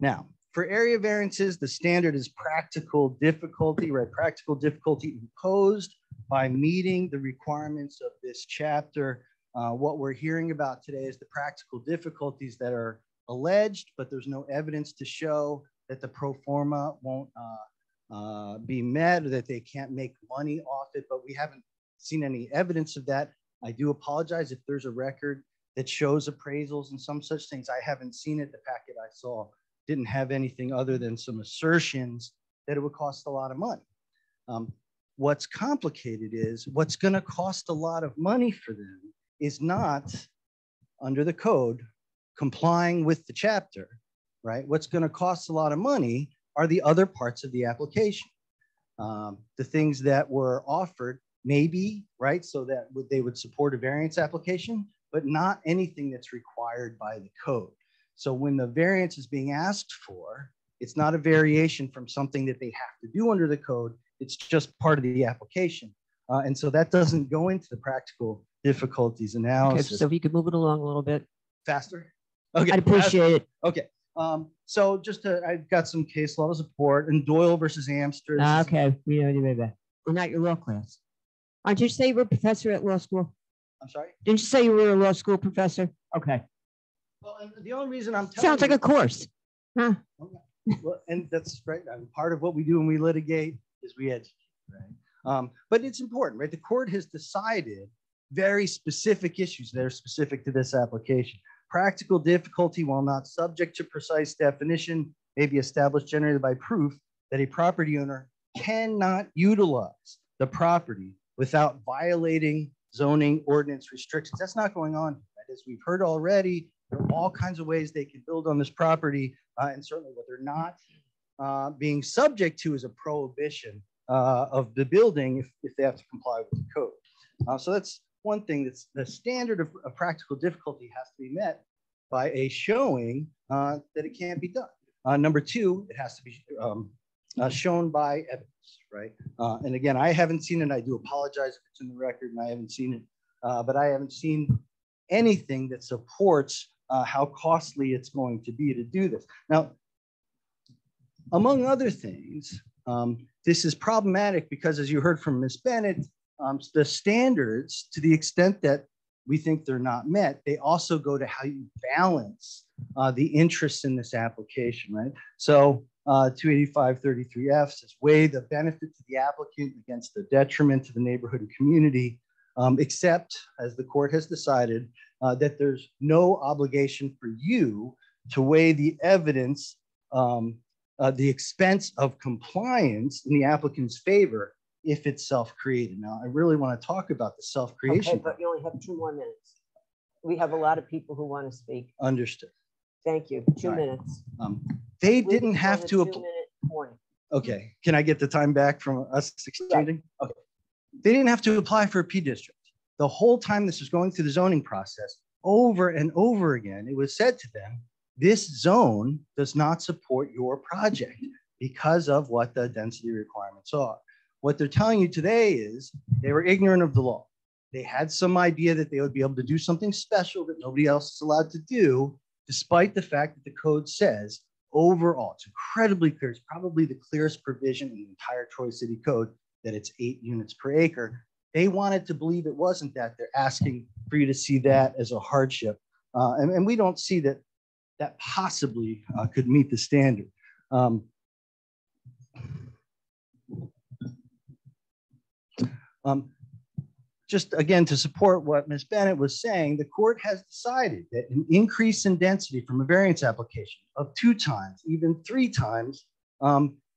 Speaker 17: Now, for area variances, the standard is practical difficulty, right? Practical difficulty imposed by meeting the requirements of this chapter. What we're hearing about today is the practical difficulties that are alleged, but there's no evidence to show that the pro forma won't be met or that they can't make money off it, but we haven't seen any evidence of that. I do apologize if there's a record that shows appraisals and some such things. I haven't seen it. The packet I saw didn't have anything other than some assertions that it would cost a lot of money. What's complicated is what's going to cost a lot of money for them is not under the code complying with the chapter, right? What's going to cost a lot of money are the other parts of the application. The things that were offered maybe, right? So that they would support a variance application, but not anything that's required by the code. So when the variance is being asked for, it's not a variation from something that they have to do under the code. It's just part of the application. And so that doesn't go into the practical difficulties analysis.
Speaker 1: Okay, so if you could move it along a little bit.
Speaker 17: Faster? Okay.
Speaker 1: I'd appreciate it.
Speaker 17: Okay. So just I've got some case law to support and Doyle versus Amster.
Speaker 1: Okay, we already read that. We're not your law class. Aren't you say you were a professor at law school?
Speaker 17: I'm sorry?
Speaker 1: Didn't you say you were a law school professor? Okay.
Speaker 17: Well, and the only reason I'm telling
Speaker 1: Sounds like a course. Huh?
Speaker 17: Okay. Well, and that's right. Part of what we do when we litigate is we educate, right? But it's important, right? The court has decided very specific issues that are specific to this application. Practical difficulty, while not subject to precise definition, may be established generally by proof that a property owner cannot utilize the property without violating zoning ordinance restrictions. That's not going on, right? As we've heard already, there are all kinds of ways they can build on this property, and certainly what they're not being subject to is a prohibition of the building if they have to comply with the code. So that's one thing. That's the standard of practical difficulty has to be met by a showing that it can't be done. Number two, it has to be shown by evidence, right? And again, I haven't seen it. I do apologize if it's in the record and I haven't seen it, but I haven't seen anything that supports how costly it's going to be to do this. Now, among other things, this is problematic because, as you heard from Ms. Bennett, the standards, to the extent that we think they're not met, they also go to how you balance the interests in this application, right? So 285-33F says weigh the benefit to the applicant against the detriment to the neighborhood and community, except as the court has decided that there's no obligation for you to weigh the evidence, the expense of compliance in the applicant's favor if it's self-created. Now, I really want to talk about the self-creation.
Speaker 1: Okay, but you only have 2 more minutes. We have a lot of people who want to speak.
Speaker 17: Understood.
Speaker 1: Thank you. 2
Speaker 17: All right.
Speaker 1: minutes.
Speaker 17: They didn't have to.
Speaker 1: 2-minute warning.
Speaker 17: Okay, can I get the time back from us exchanging? Okay. They didn't have to apply for a P district. The whole time this was going through the zoning process, over and over again, it was said to them, this zone does not support your project because of what the density requirements are. What they're telling you today is they were ignorant of the law. They had some idea that they would be able to do something special that nobody else is allowed to do, despite the fact that the code says overall, it's incredibly clear. It's probably the clearest provision in the entire Troy City Code that it's 8 units per acre. They wanted to believe it wasn't that. They're asking for you to see that as a hardship. And we don't see that that possibly could meet the standard. Just again, to support what Ms. Bennett was saying, the court has decided that an increase in density from a variance application of 2 times, even 3 times,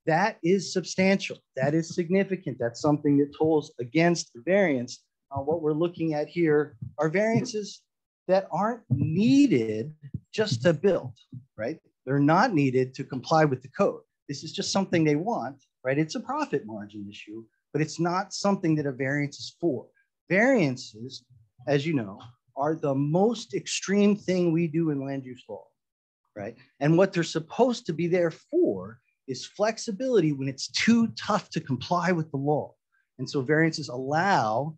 Speaker 17: that is substantial. That is significant. That's something that tolls against the variance. What we're looking at here are variances that aren't needed just to build, right? They're not needed to comply with the code. This is just something they want, right? It's a profit margin issue, but it's not something that a variance is for. Variances, as you know, are the most extreme thing we do in land use law, right? And what they're supposed to be there for is flexibility when it's too tough to comply with the law. And so variances allow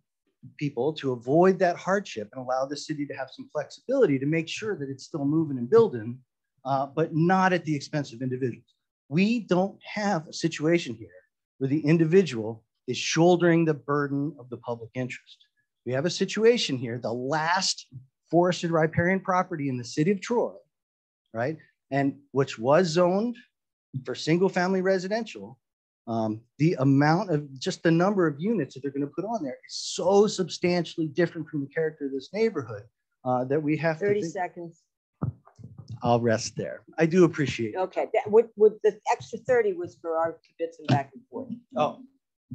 Speaker 17: people to avoid that hardship and allow the city to have some flexibility to make sure that it's still moving and building, but not at the expense of individuals. We don't have a situation here where the individual is shouldering the burden of the public interest. We have a situation here, the last forested riparian property in the city of Troy, right? And which was zoned for single family residential. The amount of just the number of units that they're going to put on there is so substantially different from the character of this neighborhood that we have
Speaker 1: 30
Speaker 17: to
Speaker 1: seconds.
Speaker 17: I'll rest there. I do appreciate it.
Speaker 1: Okay, that would the extra 30 was for our bits and back and forth.
Speaker 17: Oh,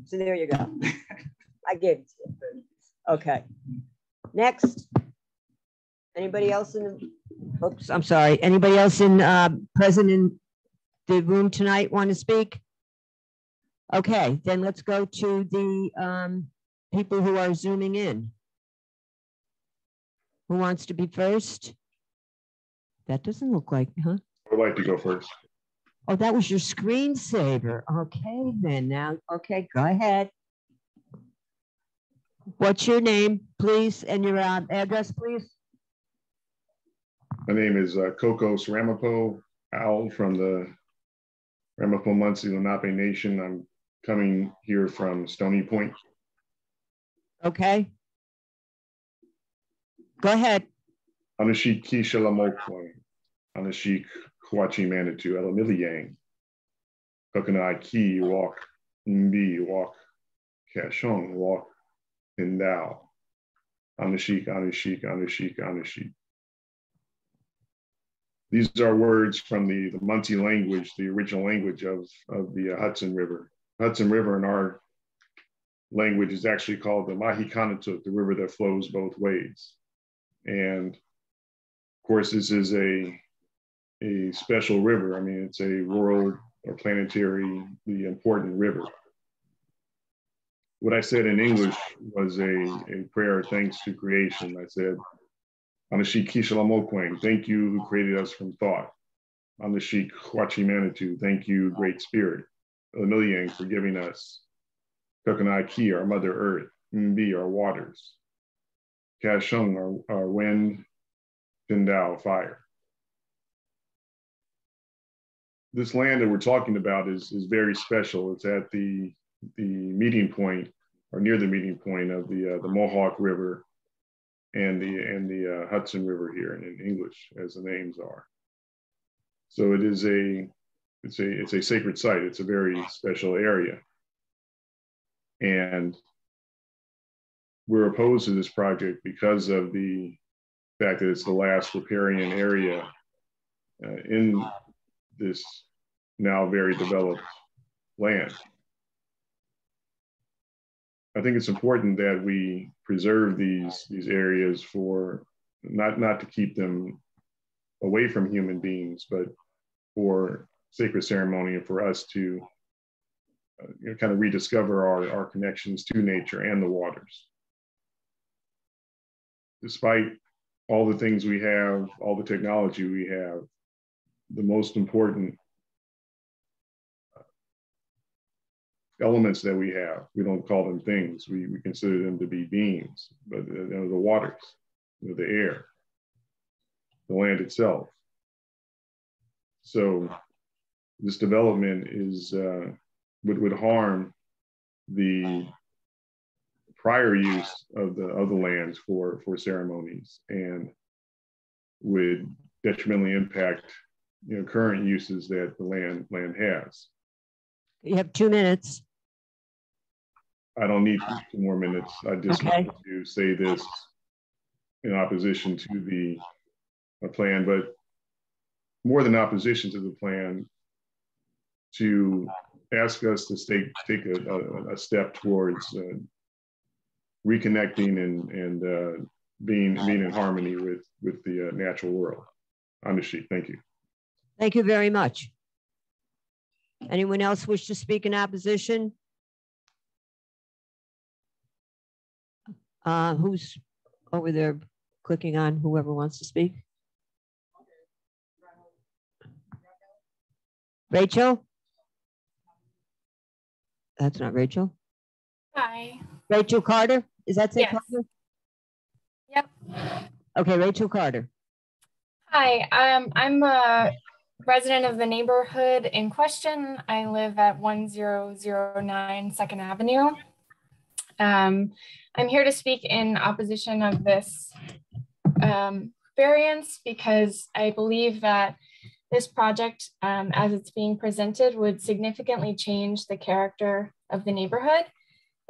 Speaker 1: so there you go. I gave it to you. Okay. Next. Anybody else in the? Oops, I'm sorry. Anybody else in present in the room tonight want to speak? Okay, then let's go to the people who are zooming in. Who wants to be first? That doesn't look like, huh?
Speaker 18: I would like to go first.
Speaker 1: Oh, that was your screensaver. Okay, then now, okay, go ahead. What's your name, please, and your address, please?
Speaker 18: My name is Kokos Ramapo, Owl from the Ramapo Muncie Lenape Nation. I'm coming here from Stony Point.
Speaker 1: Okay. Go ahead.
Speaker 18: Anashik Kishalamokwan, Anashik Kwachi Manitou, Elamiliang, Kokanai Ki walk, Mbi walk, Kashong walk, Indao, Anashik, Anashik, Anashik, Anashik. These are words from the Muncie language, the original language of the Hudson River. Hudson River in our language is actually called the Mahikanatut, the river that flows both ways. And of course, this is a special river. I mean, it's a world or planetary, the important river. What I said in English was a prayer of thanks to creation. I said, Anashik Kishalamokwang, thank you who created us from thought. Anashik Huachi Manitou, thank you, Great Spirit. Elamiliang for giving us Kokanai Ki, our Mother Earth, Mbi, our waters. Kashung, our wind, Tindao, fire. This land that we're talking about is very special. It's at the meeting point, or near the meeting point of the Mohawk River and the Hudson River here in English, as the names are. So it is a it's a sacred site. It's a very special area. And we're opposed to this project because of the fact that it's the last riparian area in this now very developed land. I think it's important that we preserve these areas for not to keep them away from human beings, but for sacred ceremony and for us to kind of rediscover our connections to nature and the waters. Despite all the things we have, all the technology we have, the most important elements that we have, we don't call them things, we consider them to be beings, but the waters, the air, the land itself. So this development is would harm the prior use of the lands for ceremonies, and would detrimentally impact current uses that the land has.
Speaker 1: You have 2 minutes.
Speaker 18: I don't need 2 more minutes. I just wanted to say this in opposition to the plan, but more than opposition to the plan, to ask us to take a step towards reconnecting and being in harmony with the natural world. Anusheet, thank you.
Speaker 1: Thank you very much. Anyone else wish to speak in opposition? Who's over there clicking on whoever wants to speak? Rachel? That's not Rachel.
Speaker 19: Hi.
Speaker 1: Rachel Carter? Is that say
Speaker 19: Yes.
Speaker 1: Carter?
Speaker 19: Yep.
Speaker 1: Okay, Rachel Carter.
Speaker 19: Hi, I'm a resident of the neighborhood in question. I live at 1009 2nd Avenue. I'm here to speak in opposition of this variance because I believe that this project, as it's being presented, would significantly change the character of the neighborhood.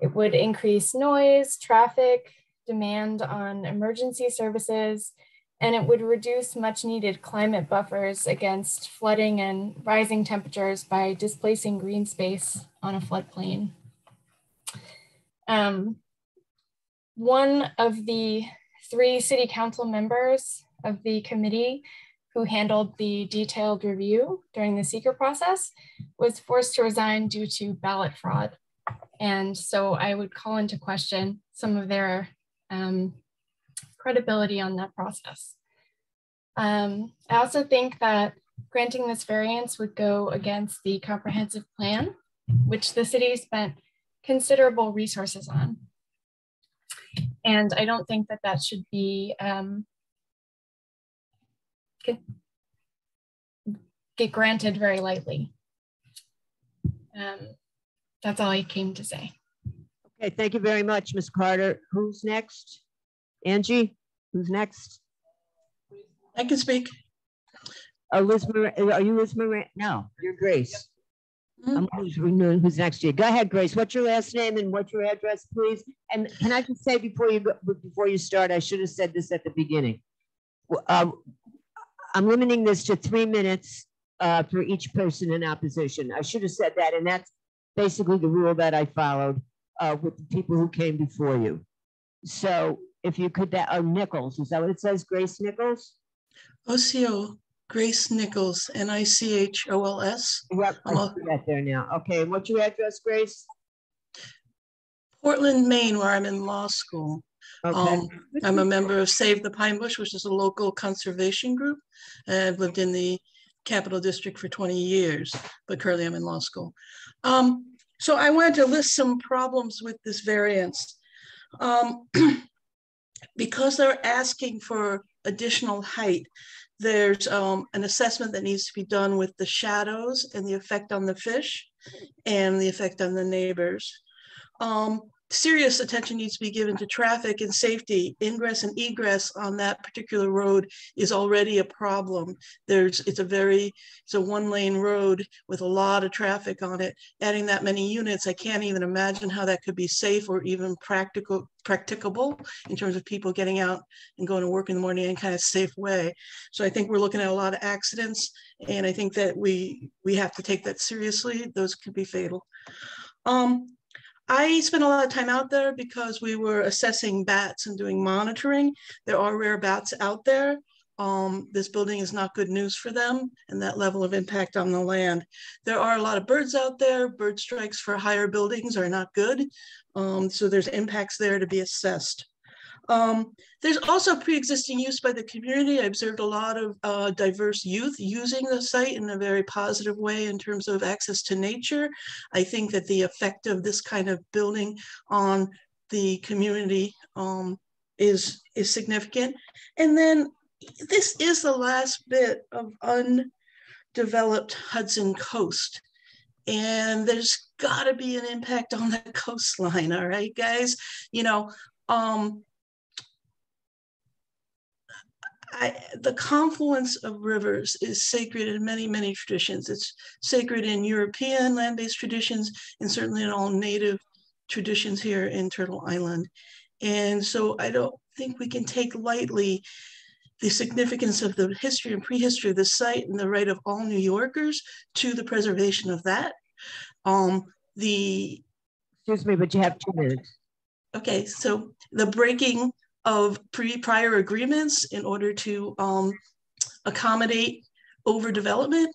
Speaker 19: It would increase noise, traffic, demand on emergency services, and it would reduce much needed climate buffers against flooding and rising temperatures by displacing green space on a floodplain. One of the 3 city council members of the committee who handled the detailed review during the seeker process was forced to resign due to ballot fraud. And so I would call into question some of their credibility on that process. I also think that granting this variance would go against the comprehensive plan, which the city spent considerable resources on. And I don't think that that should be get granted very lightly. That's all I came to say.
Speaker 1: Okay, thank you very much, Ms. Carter. Who's next? Angie, who's next?
Speaker 20: I can speak.
Speaker 1: Liz Moran, are you Liz Moran? No, you're Grace. Who's next to you? Go ahead, Grace. What's your last name and what's your address, please? And can I just say before you start, I should have said this at the beginning. I'm limiting this to 3 minutes for each person in opposition. I should have said that, and that's basically the rule that I followed with the people who came before you. So if you could, Nichols, is that what it says? Grace Nichols?
Speaker 20: OCO, Grace Nichols, Nichols.
Speaker 1: Yep, I see that there now. Okay, and what's your address, Grace?
Speaker 20: Portland, Maine, where I'm in law school.
Speaker 1: Okay.
Speaker 20: I'm a member of Save the Pine Bush, which is a local conservation group. And I've lived in the Capital District for 20 years, but currently I'm in law school. So I wanted to list some problems with this variance. Because they're asking for additional height, there's an assessment that needs to be done with the shadows and the effect on the fish and the effect on the neighbors. serious attention needs to be given to traffic and safety. Ingress and egress on that particular road is already a problem. It's a one-lane road with a lot of traffic on it. Adding that many units, I can't even imagine how that could be safe or even practicable in terms of people getting out and going to work in the morning in a kind of safe way. So I think we're looking at a lot of accidents, and I think that we have to take that seriously. Those could be fatal. I spent a lot of time out there because we were assessing bats and doing monitoring. There are rare bats out there. This building is not good news for them and that level of impact on the land. There are a lot of birds out there. Bird strikes for higher buildings are not good. So there's impacts there to be assessed. There's also pre-existing use by the community. I observed a lot of diverse youth using the site in a very positive way in terms of access to nature. I think that the effect of this kind of building on the community is significant. And then this is the last bit of undeveloped Hudson coast. And there's gotta be an impact on the coastline, all right, guys? You know, the confluence of rivers is sacred in many, many traditions. It's sacred in European land-based traditions and certainly in all native traditions here in Turtle Island. And so I don't think we can take lightly the significance of the history and prehistory of the site and the right of all New Yorkers to the preservation of that.
Speaker 1: Excuse me, but you have 2 minutes.
Speaker 20: Okay, so the breaking of prior agreements in order to accommodate overdevelopment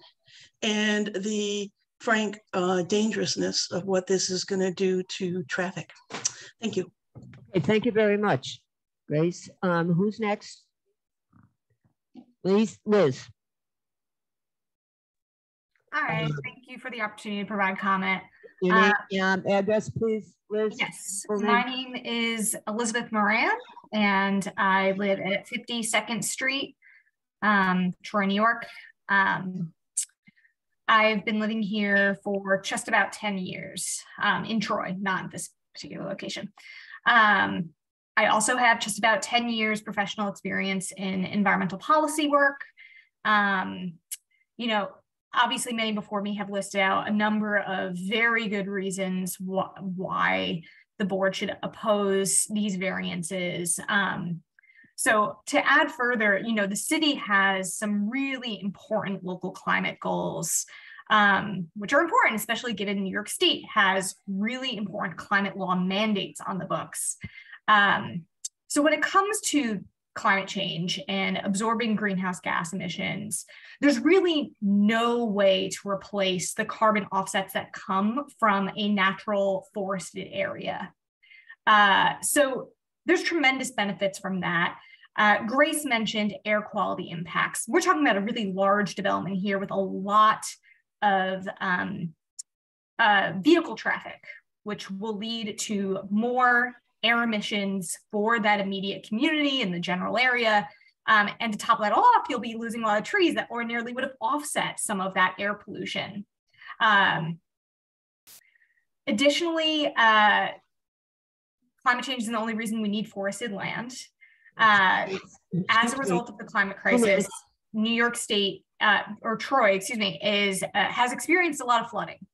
Speaker 20: and the frank dangerousness of what this is going to do to traffic. Thank you.
Speaker 1: Okay, thank you very much, Grace. Who's next? Liz.
Speaker 21: Hi, thank you for the opportunity to provide comment.
Speaker 1: Your name, address, please, Liz.
Speaker 21: Yes, my name is Elizabeth Moran, and I live at 52nd Street, Troy, New York. I've been living here for just about 10 years in Troy, not this particular location. I also have just about 10 years professional experience in environmental policy work. You know, obviously many before me have listed out a number of very good reasons why the board should oppose these variances. So to add further, you know, the city has some really important local climate goals, which are important, especially given New York State has really important climate law mandates on the books. So when it comes to climate change and absorbing greenhouse gas emissions, there's really no way to replace the carbon offsets that come from a natural forested area. So there's tremendous benefits from that. Grace mentioned air quality impacts. We're talking about a really large development here with a lot of vehicle traffic, which will lead to more air emissions for that immediate community in the general area. And to top that all off, you'll be losing a lot of trees that ordinarily would have offset some of that air pollution. Additionally, climate change isn't the only reason we need forested land. As a result of the climate crisis, New York State, or Troy, excuse me, has experienced a lot of flooding.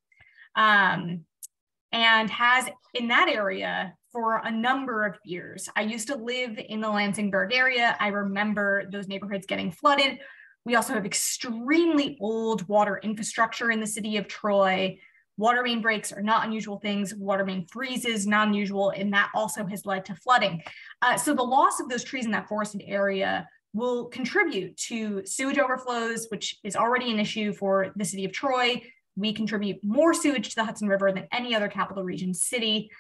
Speaker 21: And has in that area for a number of years. I used to live in the Lansingburg area. I remember those neighborhoods getting flooded. We also have extremely old water infrastructure in the city of Troy. Water main breaks are not unusual things. Water main freezes, not unusual, and that also has led to flooding. So the loss of those trees in that forested area will contribute to sewage overflows, which is already an issue for the city of Troy. We contribute more sewage to the Hudson River than any other capital region city.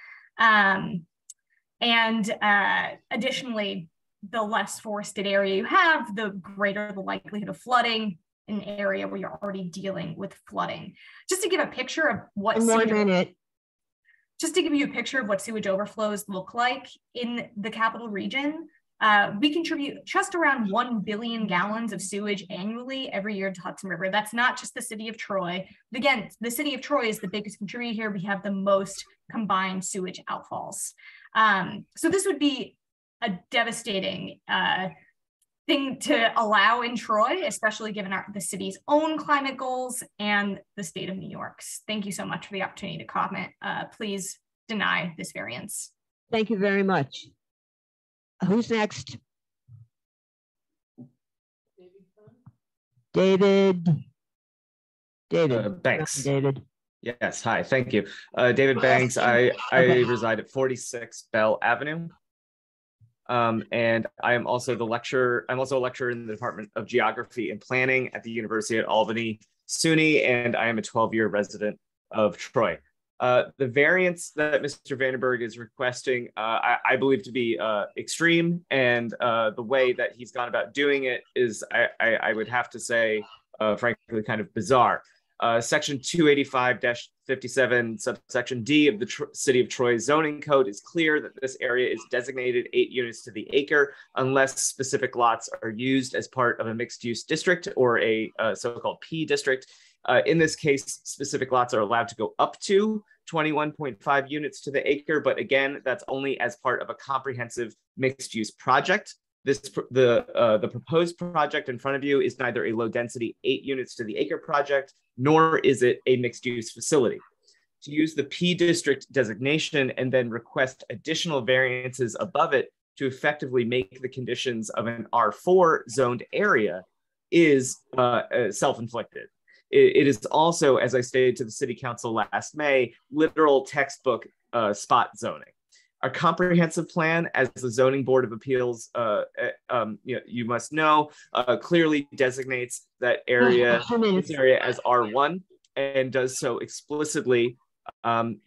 Speaker 21: Additionally, the less forested area you have, the greater the likelihood of flooding in an area where you're already dealing with flooding. Just to give a picture of what just to give you a picture of what sewage overflows look like in the capital region, we contribute just around 1 billion gallons of sewage annually every year to Hudson River. That's not just the city of Troy. Again, the city of Troy is the biggest contributor here. We have the most combined sewage outfalls. So this would be a devastating thing to allow in Troy, especially given the city's own climate goals and the state of New York's. Thank you so much for the opportunity to comment. Please deny this variance.
Speaker 1: Thank you very much. Who's next? David.
Speaker 2: Banks.
Speaker 1: David.
Speaker 2: Yes, hi, thank you. David Banks, I reside at 46 Bell Avenue. And I am also a lecturer in the Department of Geography and Planning at the University at Albany, SUNY, and I am a 12-year resident of Troy. The variance that Mr. Vandenberg is requesting, I believe to be extreme, and the way that he's gone about doing it is, I would have to say, frankly, kind of bizarre. Section 285-57, subsection D of the City of Troy zoning code is clear that this area is designated 8 units to the acre unless specific lots are used as part of a mixed-use district or a so-called P district. In this case, specific lots are allowed to go up to 21.5 units to the acre, but again, that's only as part of a comprehensive mixed-use project. The proposed project in front of you is neither a low-density 8 units to the acre project, nor is it a mixed-use facility. To use the P district designation and then request additional variances above it to effectively make the conditions of an R4 zoned area is self-inflicted. It is also, as I stated to the City Council last May, literal textbook spot zoning. Our comprehensive plan, as the Zoning Board of Appeals, you must know, clearly designates that area, this area as R1, and does so explicitly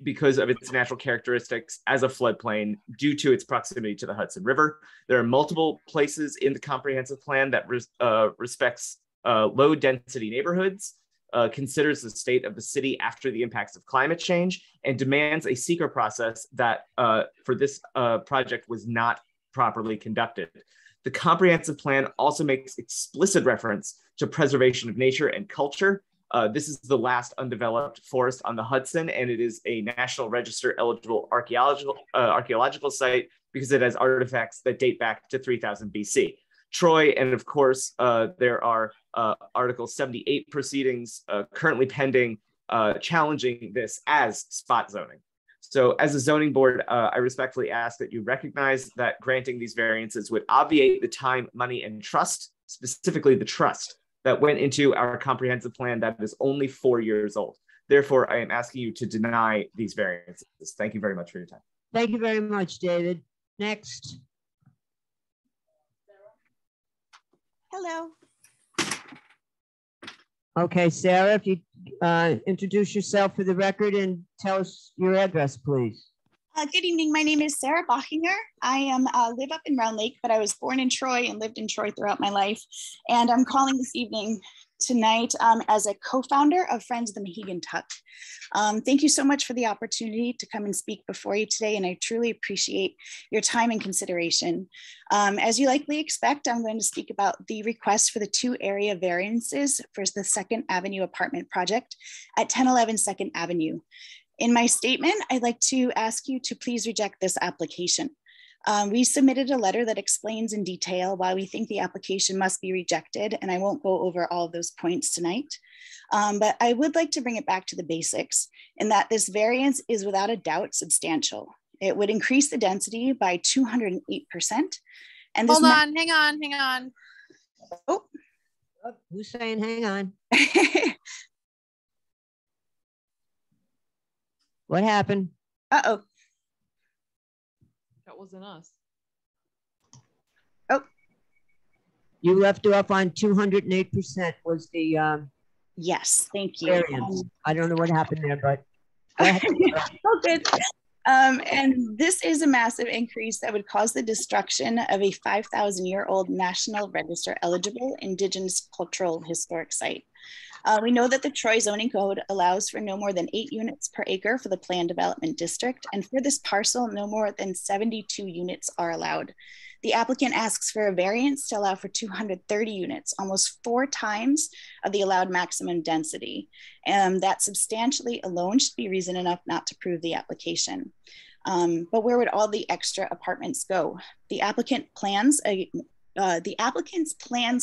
Speaker 2: because of its natural characteristics as a floodplain due to its proximity to the Hudson River. There are multiple places in the comprehensive plan that respects low density neighborhoods, considers the state of the city after the impacts of climate change, and demands a seeker process that for this project was not properly conducted. The comprehensive plan also makes explicit reference to preservation of nature and culture. This is the last undeveloped forest on the Hudson, and it is a National Register eligible archaeological site because it has artifacts that date back to 3000 BC. Troy, and of course, there are Article 78 proceedings currently pending challenging this as spot zoning. So as a zoning board, I respectfully ask that you recognize that granting these variances would obviate the time, money, and trust, specifically the trust that went into our comprehensive plan that is only 4 years old. Therefore, I am asking you to deny these variances. Thank you very much for your time.
Speaker 1: Thank you very much, David. Next.
Speaker 22: Hello.
Speaker 1: Okay, Sarah, if you introduce yourself for the record and tell us your address, please.
Speaker 22: Good evening. My name is Sarah Bachinger. I live up in Round Lake, but I was born in Troy and lived in Troy throughout my life. And I'm calling this evening tonight as a co-founder of Friends of the Mohegan Tuck. Thank you so much for the opportunity to come and speak before you today, and I truly appreciate your time and consideration. As you likely expect, I'm going to speak about the request for the 2 area variances for the 2nd Avenue apartment project at 1011 2nd Avenue. In my statement, I'd like to ask you to please reject this application. We submitted a letter that explains in detail why we think the application must be rejected, and I won't go over all of those points tonight. But I would like to bring it back to the basics in that this variance is without a doubt substantial. It would increase the density by 208%. And this hang on.
Speaker 1: Oh, who's saying hang on? What happened?
Speaker 22: Uh-oh.
Speaker 8: That wasn't us.
Speaker 22: Oh.
Speaker 1: You left off on 208% was the
Speaker 22: yes, thank you.
Speaker 1: Variance. I don't know what happened there, but
Speaker 22: oh, good. And this is a massive increase that would cause the destruction of a 5,000-year-old National Register eligible Indigenous cultural historic site. We know that the Troy zoning code allows for no more than 8 units per acre for the planned development district. And for this parcel, no more than 72 units are allowed. The applicant asks for a variance to allow for 230 units, almost 4 times of the allowed maximum density. And that substantially alone should be reason enough not to approve the application. But where would all the extra apartments go? The applicant's plans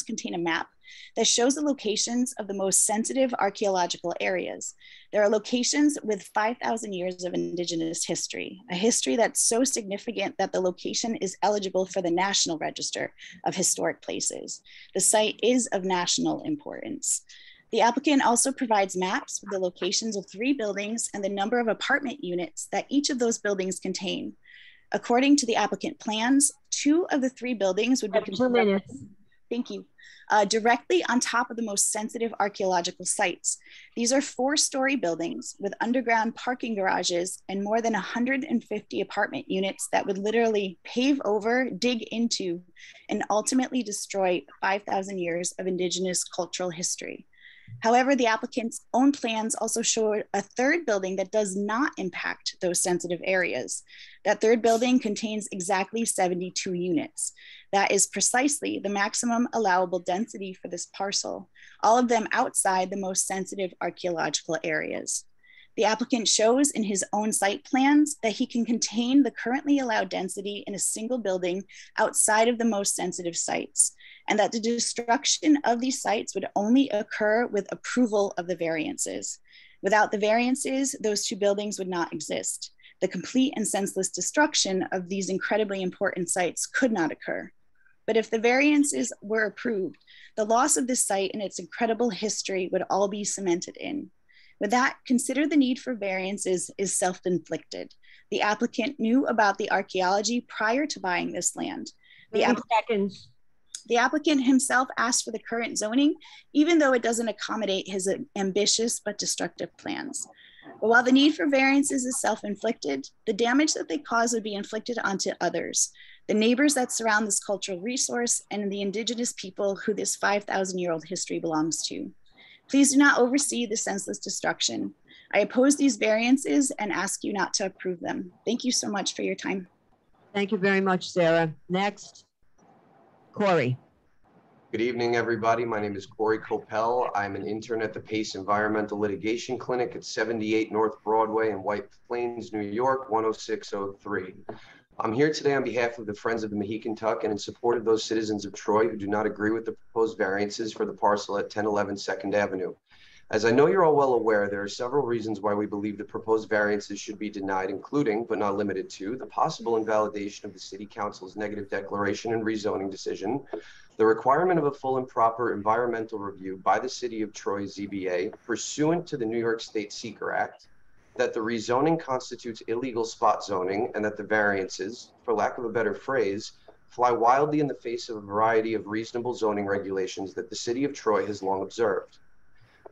Speaker 22: contain a map that shows the locations of the most sensitive archaeological areas. There are locations with 5,000 years of indigenous history, a history that's so significant that the location is eligible for the National Register of Historic Places. The site is of national importance. The applicant also provides maps with the locations of 3 buildings and the number of apartment units that each of those buildings contain. According to the applicant plans, 2 of the 3 buildings would be
Speaker 1: 2 minutes.
Speaker 22: Thank you. Directly on top of the most sensitive archaeological sites. These are 4-story buildings with underground parking garages and more than 150 apartment units that would literally pave over, dig into, and ultimately destroy 5,000 years of indigenous cultural history. However, the applicant's own plans also show a 3rd building that does not impact those sensitive areas. That 3rd building contains exactly 72 units. That is precisely the maximum allowable density for this parcel, all of them outside the most sensitive archaeological areas. The applicant shows in his own site plans that he can contain the currently allowed density in a single building outside of the most sensitive sites, and that the destruction of these sites would only occur with approval of the variances. Without the variances, those 2 buildings would not exist. The complete and senseless destruction of these incredibly important sites could not occur. But if the variances were approved, the loss of this site and its incredible history would all be cemented in. With that, consider the need for variances is self-inflicted. The applicant knew about the archaeology prior to buying this land. The applicant himself asked for the current zoning, even though it doesn't accommodate his ambitious but destructive plans. But while the need for variances is self-inflicted, the damage that they cause would be inflicted onto others, the neighbors that surround this cultural resource and the indigenous people who this 5,000-year-old history belongs to. Please do not oversee the senseless destruction. I oppose these variances and ask you not to approve them. Thank you so much for your time.
Speaker 1: Thank you very much, Sarah. Next, Corey.
Speaker 6: Good evening, everybody. My name is Corey Coppell. I'm an intern at the Pace Environmental Litigation Clinic at 78 North Broadway in White Plains, New York, 10603. I'm here today on behalf of the Friends of the Mohican Tuck and in support of those citizens of Troy who do not agree with the proposed variances for the parcel at 1011 2nd Avenue. As I know you're all well aware, there are several reasons why we believe the proposed variances should be denied, including, but not limited to, the possible invalidation of the City Council's negative declaration and rezoning decision, the requirement of a full and proper environmental review by the City of Troy ZBA pursuant to the New York State Seeker Act, that the rezoning constitutes illegal spot zoning, and that the variances, for lack of a better phrase, fly wildly in the face of a variety of reasonable zoning regulations that the City of Troy has long observed.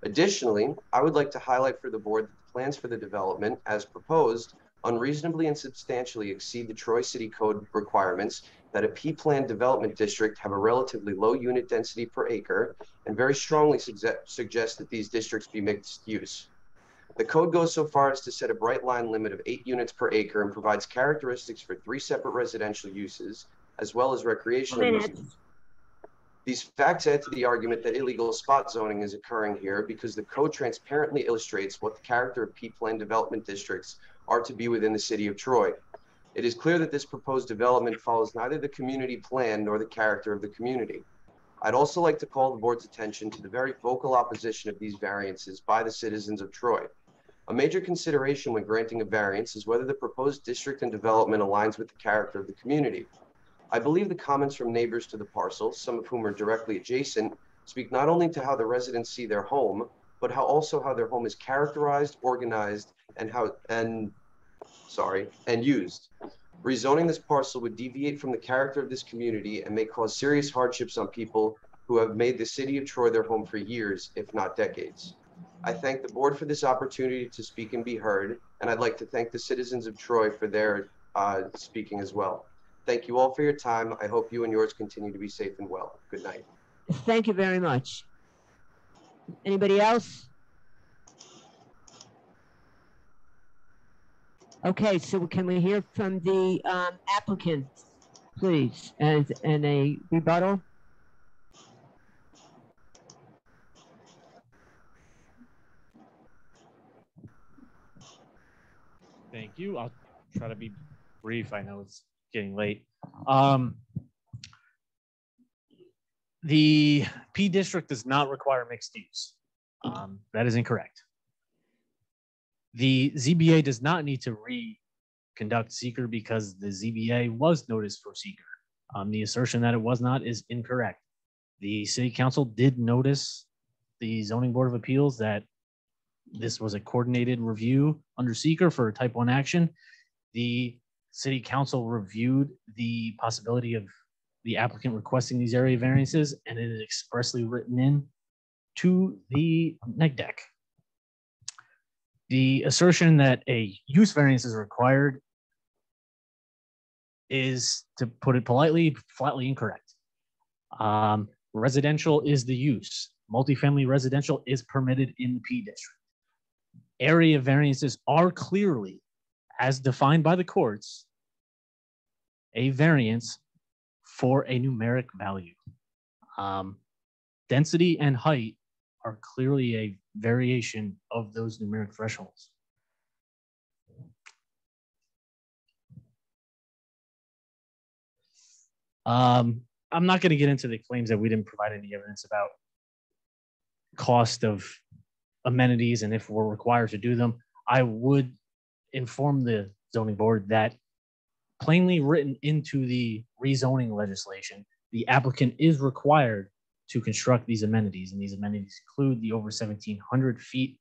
Speaker 6: Additionally, I would like to highlight for the board that the plans for the development, as proposed, unreasonably and substantially exceed the Troy City Code requirements that a P-plan development district have a relatively low unit density per acre, and very strongly suggest that these districts be mixed use. The code goes so far as to set a bright line limit of 8 units per acre and provides characteristics for 3 separate residential uses, as well as recreational uses. These facts add to the argument that illegal spot zoning is occurring here because the code transparently illustrates what the character of P-plan development districts are to be within the City of Troy. It is clear that this proposed development follows neither the community plan nor the character of the community. I'd also like to call the board's attention to the very vocal opposition of these variances by the citizens of Troy. A major consideration when granting a variance is whether the proposed district and development aligns with the character of the community. I believe the comments from neighbors to the parcel, some of whom are directly adjacent, speak not only to how the residents see their home, but also how their home is characterized, organized, and used. Rezoning this parcel would deviate from the character of this community and may cause serious hardships on people who have made the City of Troy their home for years, if not decades. I thank the board for this opportunity to speak and be heard, and I'd like to thank the citizens of Troy for their speaking as well. Thank you all for your time. I hope you and yours continue to be safe and well. Good night.
Speaker 1: Thank you very much. Anybody else? Okay, so can we hear from the applicant, please, and a rebuttal?
Speaker 14: Thank you. I'll try to be brief. I know it's getting late. The P district does not require mixed use. That is incorrect. The ZBA does not need to reconduct seeker because the ZBA was noticed for seeker. The assertion that it was not is incorrect. The city council did notice the zoning board of appeals that this was a coordinated review under seeker for type 1 action. The city council reviewed the possibility of the applicant requesting these area variances, and it is expressly written in to the neg deck. The assertion that a use variance is required is, to put it politely, flatly incorrect. Residential is the use. Multifamily residential is permitted in the P district. Area variances are clearly, as defined by the courts, a variance for a numeric value. Density and height are clearly a variation of those numeric thresholds. I'm not going to get into the claims that we didn't provide any evidence about cost of amenities and if we're required to do them. I would inform the zoning board that plainly written into the rezoning legislation, the applicant is required to construct these amenities, and these amenities include the over 1,700 feet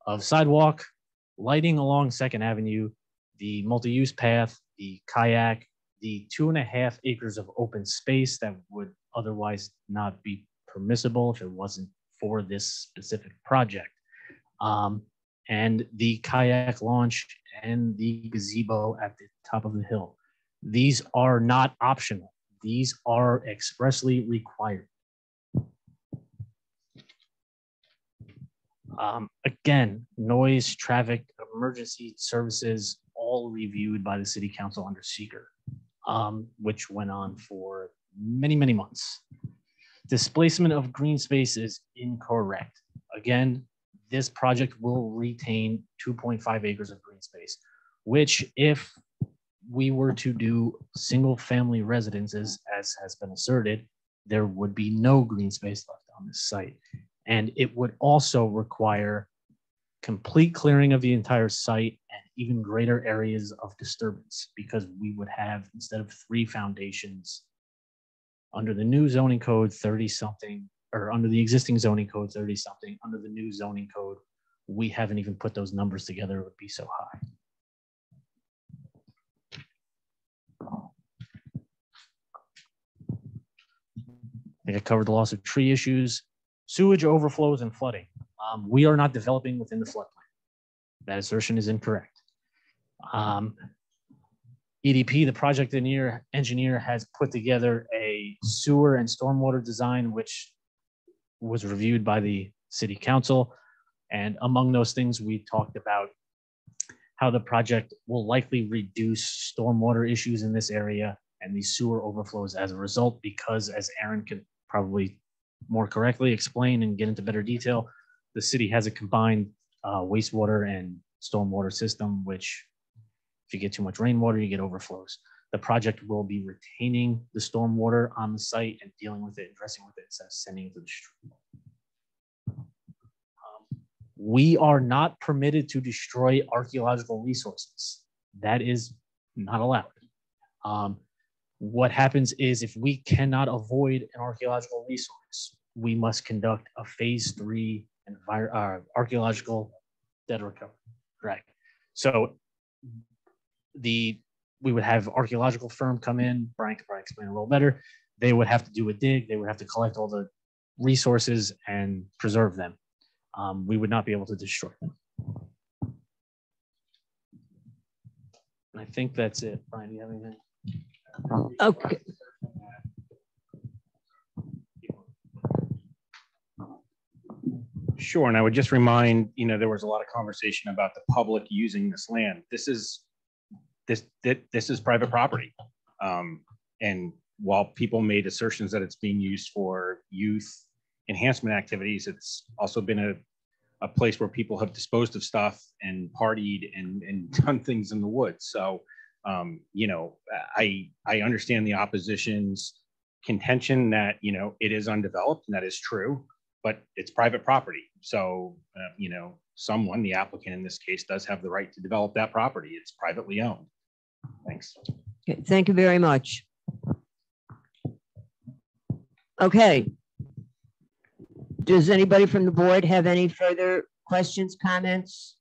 Speaker 14: of sidewalk, lighting along 2nd Avenue, the multi-use path, the kayak, the 2.5 acres of open space that would otherwise not be permissible if it wasn't for this specific project, and the kayak launch and the gazebo at the top of the hill. These are not optional. These are expressly required. Again, noise, traffic, emergency services, all reviewed by the city council under seeker, which went on for many, many months. Displacement of green space is incorrect. Again, this project will retain 2.5 acres of green space, which if we were to do single family residences, as has been asserted, there would be no green space left on this site. And it would also require complete clearing of the entire site and even greater areas of disturbance, because we would have, instead of 3 foundations, under the new zoning code 30 something, or under the existing zoning code 30 something, under the new zoning code, we haven't even put those numbers together, it would be so high. I think I covered the loss of tree issues, sewage overflows and flooding. We are not developing within the floodplain. That assertion is incorrect. EDP, the project engineer, has put together a sewer and stormwater design, which was reviewed by the city council. And among those things, we talked about how the project will likely reduce stormwater issues in this area and the sewer overflows as a result, because, as Aaron could probably more correctly explain and get into better detail, the city has a combined wastewater and stormwater system, which if you get too much rainwater, you get overflows. The project will be retaining the stormwater on the site and dealing with it, addressing with it, instead of sending it to the street. We are not permitted to destroy archaeological resources. That is not allowed. What happens is, if we cannot avoid an archaeological resource, we must conduct a phase 3 archaeological dead recovery. Right. So we would have archaeological firm come in. Brian could probably explain a little better. They would have to do a dig. They would have to collect all the resources and preserve them. We would not be able to destroy them. I think that's it. Brian, do you have anything?
Speaker 1: Okay.
Speaker 5: Sure, and I would just remind, there was a lot of conversation about the public using this land. This is private property. And while people made assertions that it's being used for youth enhancement activities, it's also been a place where people have disposed of stuff and partied and done things in the woods. So, I understand the opposition's contention that, it is undeveloped, and that is true, but it's private property. So, someone, the applicant in this case, does have the right to develop that property. It's privately owned. Thanks.
Speaker 1: Okay, thank you very much. Okay. Does anybody from the board have any further questions, comments,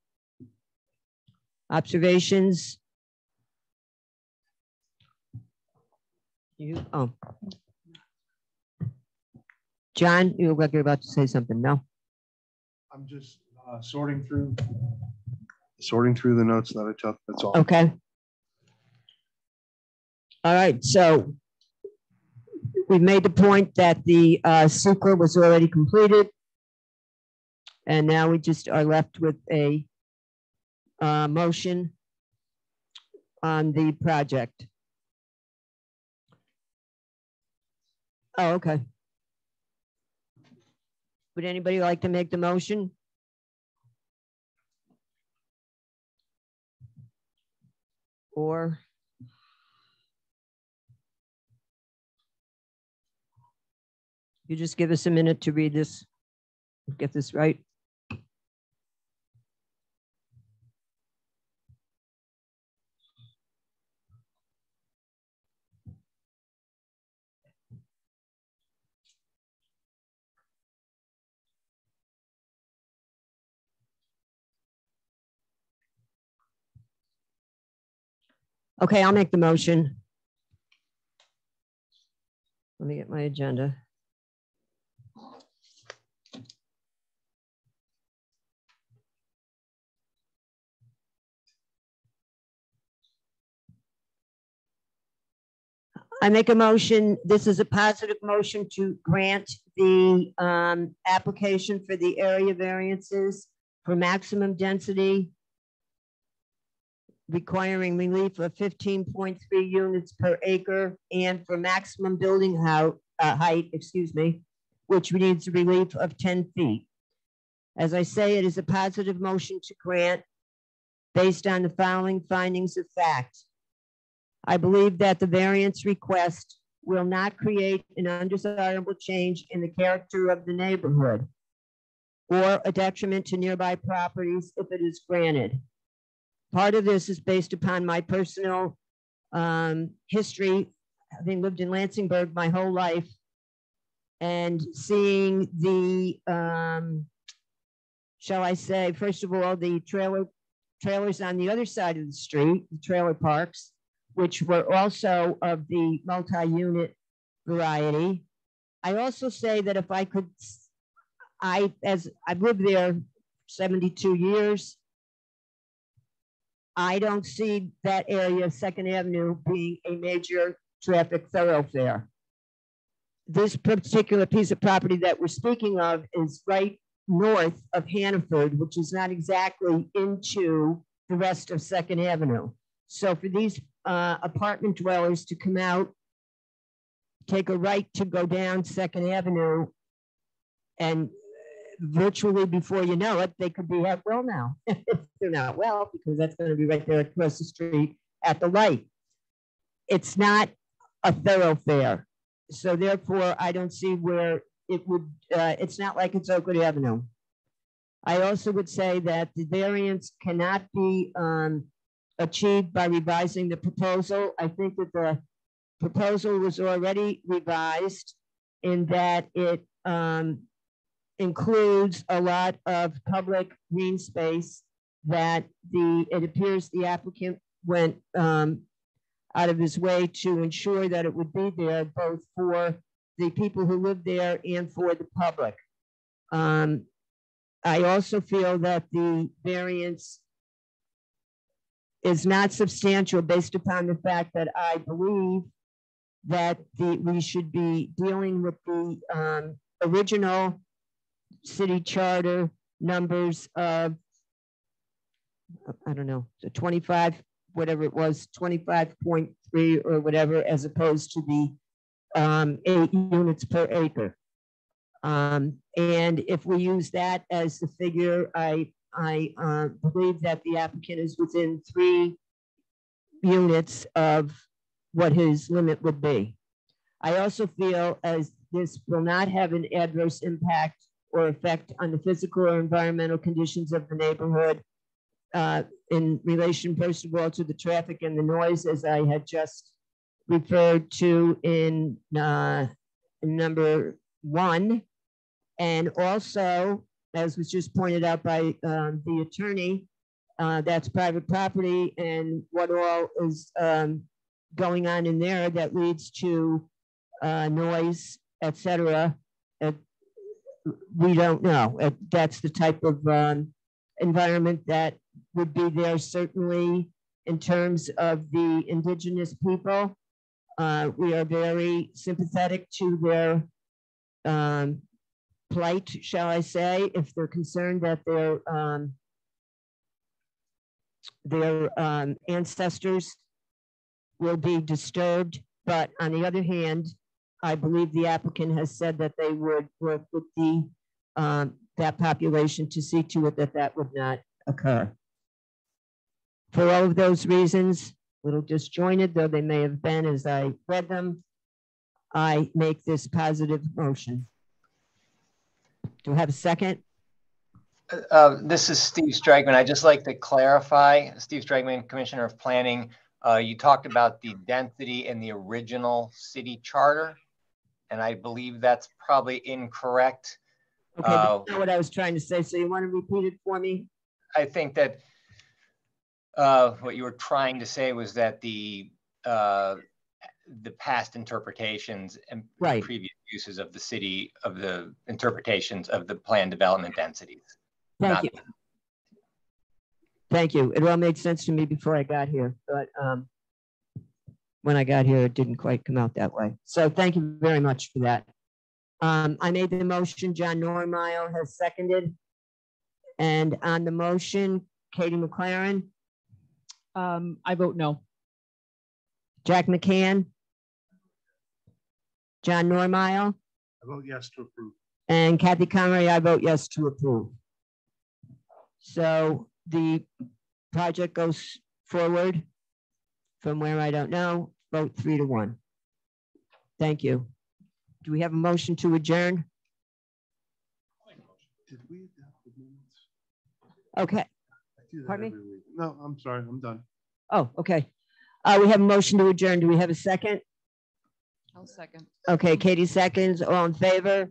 Speaker 1: observations? John, you look like you're about to say something. No?
Speaker 9: I'm just sorting through the notes that I took. That's all.
Speaker 1: Okay. All right. So we've made the point that the secret was already completed, and now we just are left with a motion on the project. Oh, okay. Would anybody like to make the motion? Or you just give us a minute to read this, get this right. Okay, I'll make the motion. Let me get my agenda. I make a motion. This is a positive motion to grant the application for the area variances for maximum density requiring relief of 15.3 units per acre, and for maximum building height, which needs a relief of 10 feet. As I say, it is a positive motion to grant based on the following findings of fact. I believe that the variance request will not create an undesirable change in the character of the neighborhood or a detriment to nearby properties if it is granted. Part of this is based upon my personal history, having lived in Lansingburg my whole life, and seeing the, shall I say, first of all, the trailers on the other side of the street, the trailer parks, which were also of the multi-unit variety. I also say that if I could, as I've lived there 72 years, I don't see that area of 2nd Avenue being a major traffic thoroughfare. This particular piece of property that we're speaking of is right north of Hannaford, which is not exactly into the rest of 2nd Avenue. So for these apartment dwellers to come out, take a right to go down 2nd Avenue, and virtually before you know it, they could be at well now. If they're not well, because that's going to be right there across the street at the light. It's not a thoroughfare. So therefore, I don't see where it would, it's not like it's Oakwood Avenue. I also would say that the variance cannot be achieved by revising the proposal. I think that the proposal was already revised in that it includes a lot of public green space that it appears the applicant went out of his way to ensure that it would be there both for the people who live there and for the public. I also feel that the variance is not substantial based upon the fact that I believe that we should be dealing with the original city charter numbers of, I don't know, the 25, whatever it was, 25.3 or whatever, as opposed to the 8 units per acre. And if we use that as the figure, I believe that the applicant is within 3 units of what his limit would be. I also feel as this will not have an adverse impact or effect on the physical or environmental conditions of the neighborhood in relation, first of all, to the traffic and the noise, as I had just referred to in number 1. And also, as was just pointed out by the attorney, that's private property, and what all is going on in there that leads to noise, etc. We don't know. That's the type of environment that would be there, certainly in terms of the indigenous people. We are very sympathetic to their plight, shall I say, if they're concerned that their ancestors will be disturbed. But on the other hand, I believe the applicant has said that they would work with the that population to see to it that that would not occur. For all of those reasons, a little disjointed though they may have been as I read them, I make this positive motion. Do I have a second?
Speaker 4: This is Steve Stragman. I'd just like to clarify, Steve Stragman, Commissioner of Planning, you talked about the density in the original city charter, and I believe that's probably incorrect.
Speaker 1: Okay, that's not what I was trying to say. So you want to repeat it for me?
Speaker 4: I think that what you were trying to say was that the past interpretations and previous uses of the city, of the interpretations of the planned development densities.
Speaker 1: Thank you. Thank you. It all made sense to me before I got here, but when I got here, it didn't quite come out that way. So thank you very much for that. I made the motion. John Normile has seconded. And on the motion, Katie McLaren.
Speaker 8: I vote no.
Speaker 1: Jack McCann. John Normile.
Speaker 9: I vote yes to approve.
Speaker 1: And Kathy Conroy, I vote yes to approve. So the project goes forward from where I don't know, vote 3-1. Thank you. Do we have a motion to adjourn?
Speaker 9: Did we adopt the minutes?
Speaker 1: Okay.
Speaker 9: I do that
Speaker 1: Pardon me?
Speaker 9: every week. No, I'm sorry, I'm done.
Speaker 1: Oh, okay. We have a motion to adjourn. Do we have a second?
Speaker 8: I'll second.
Speaker 1: Okay, Katie seconds. All in favor?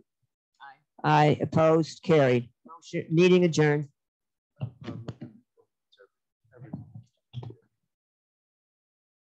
Speaker 1: Aye. Aye. Opposed? Carried. Motion, meeting adjourned.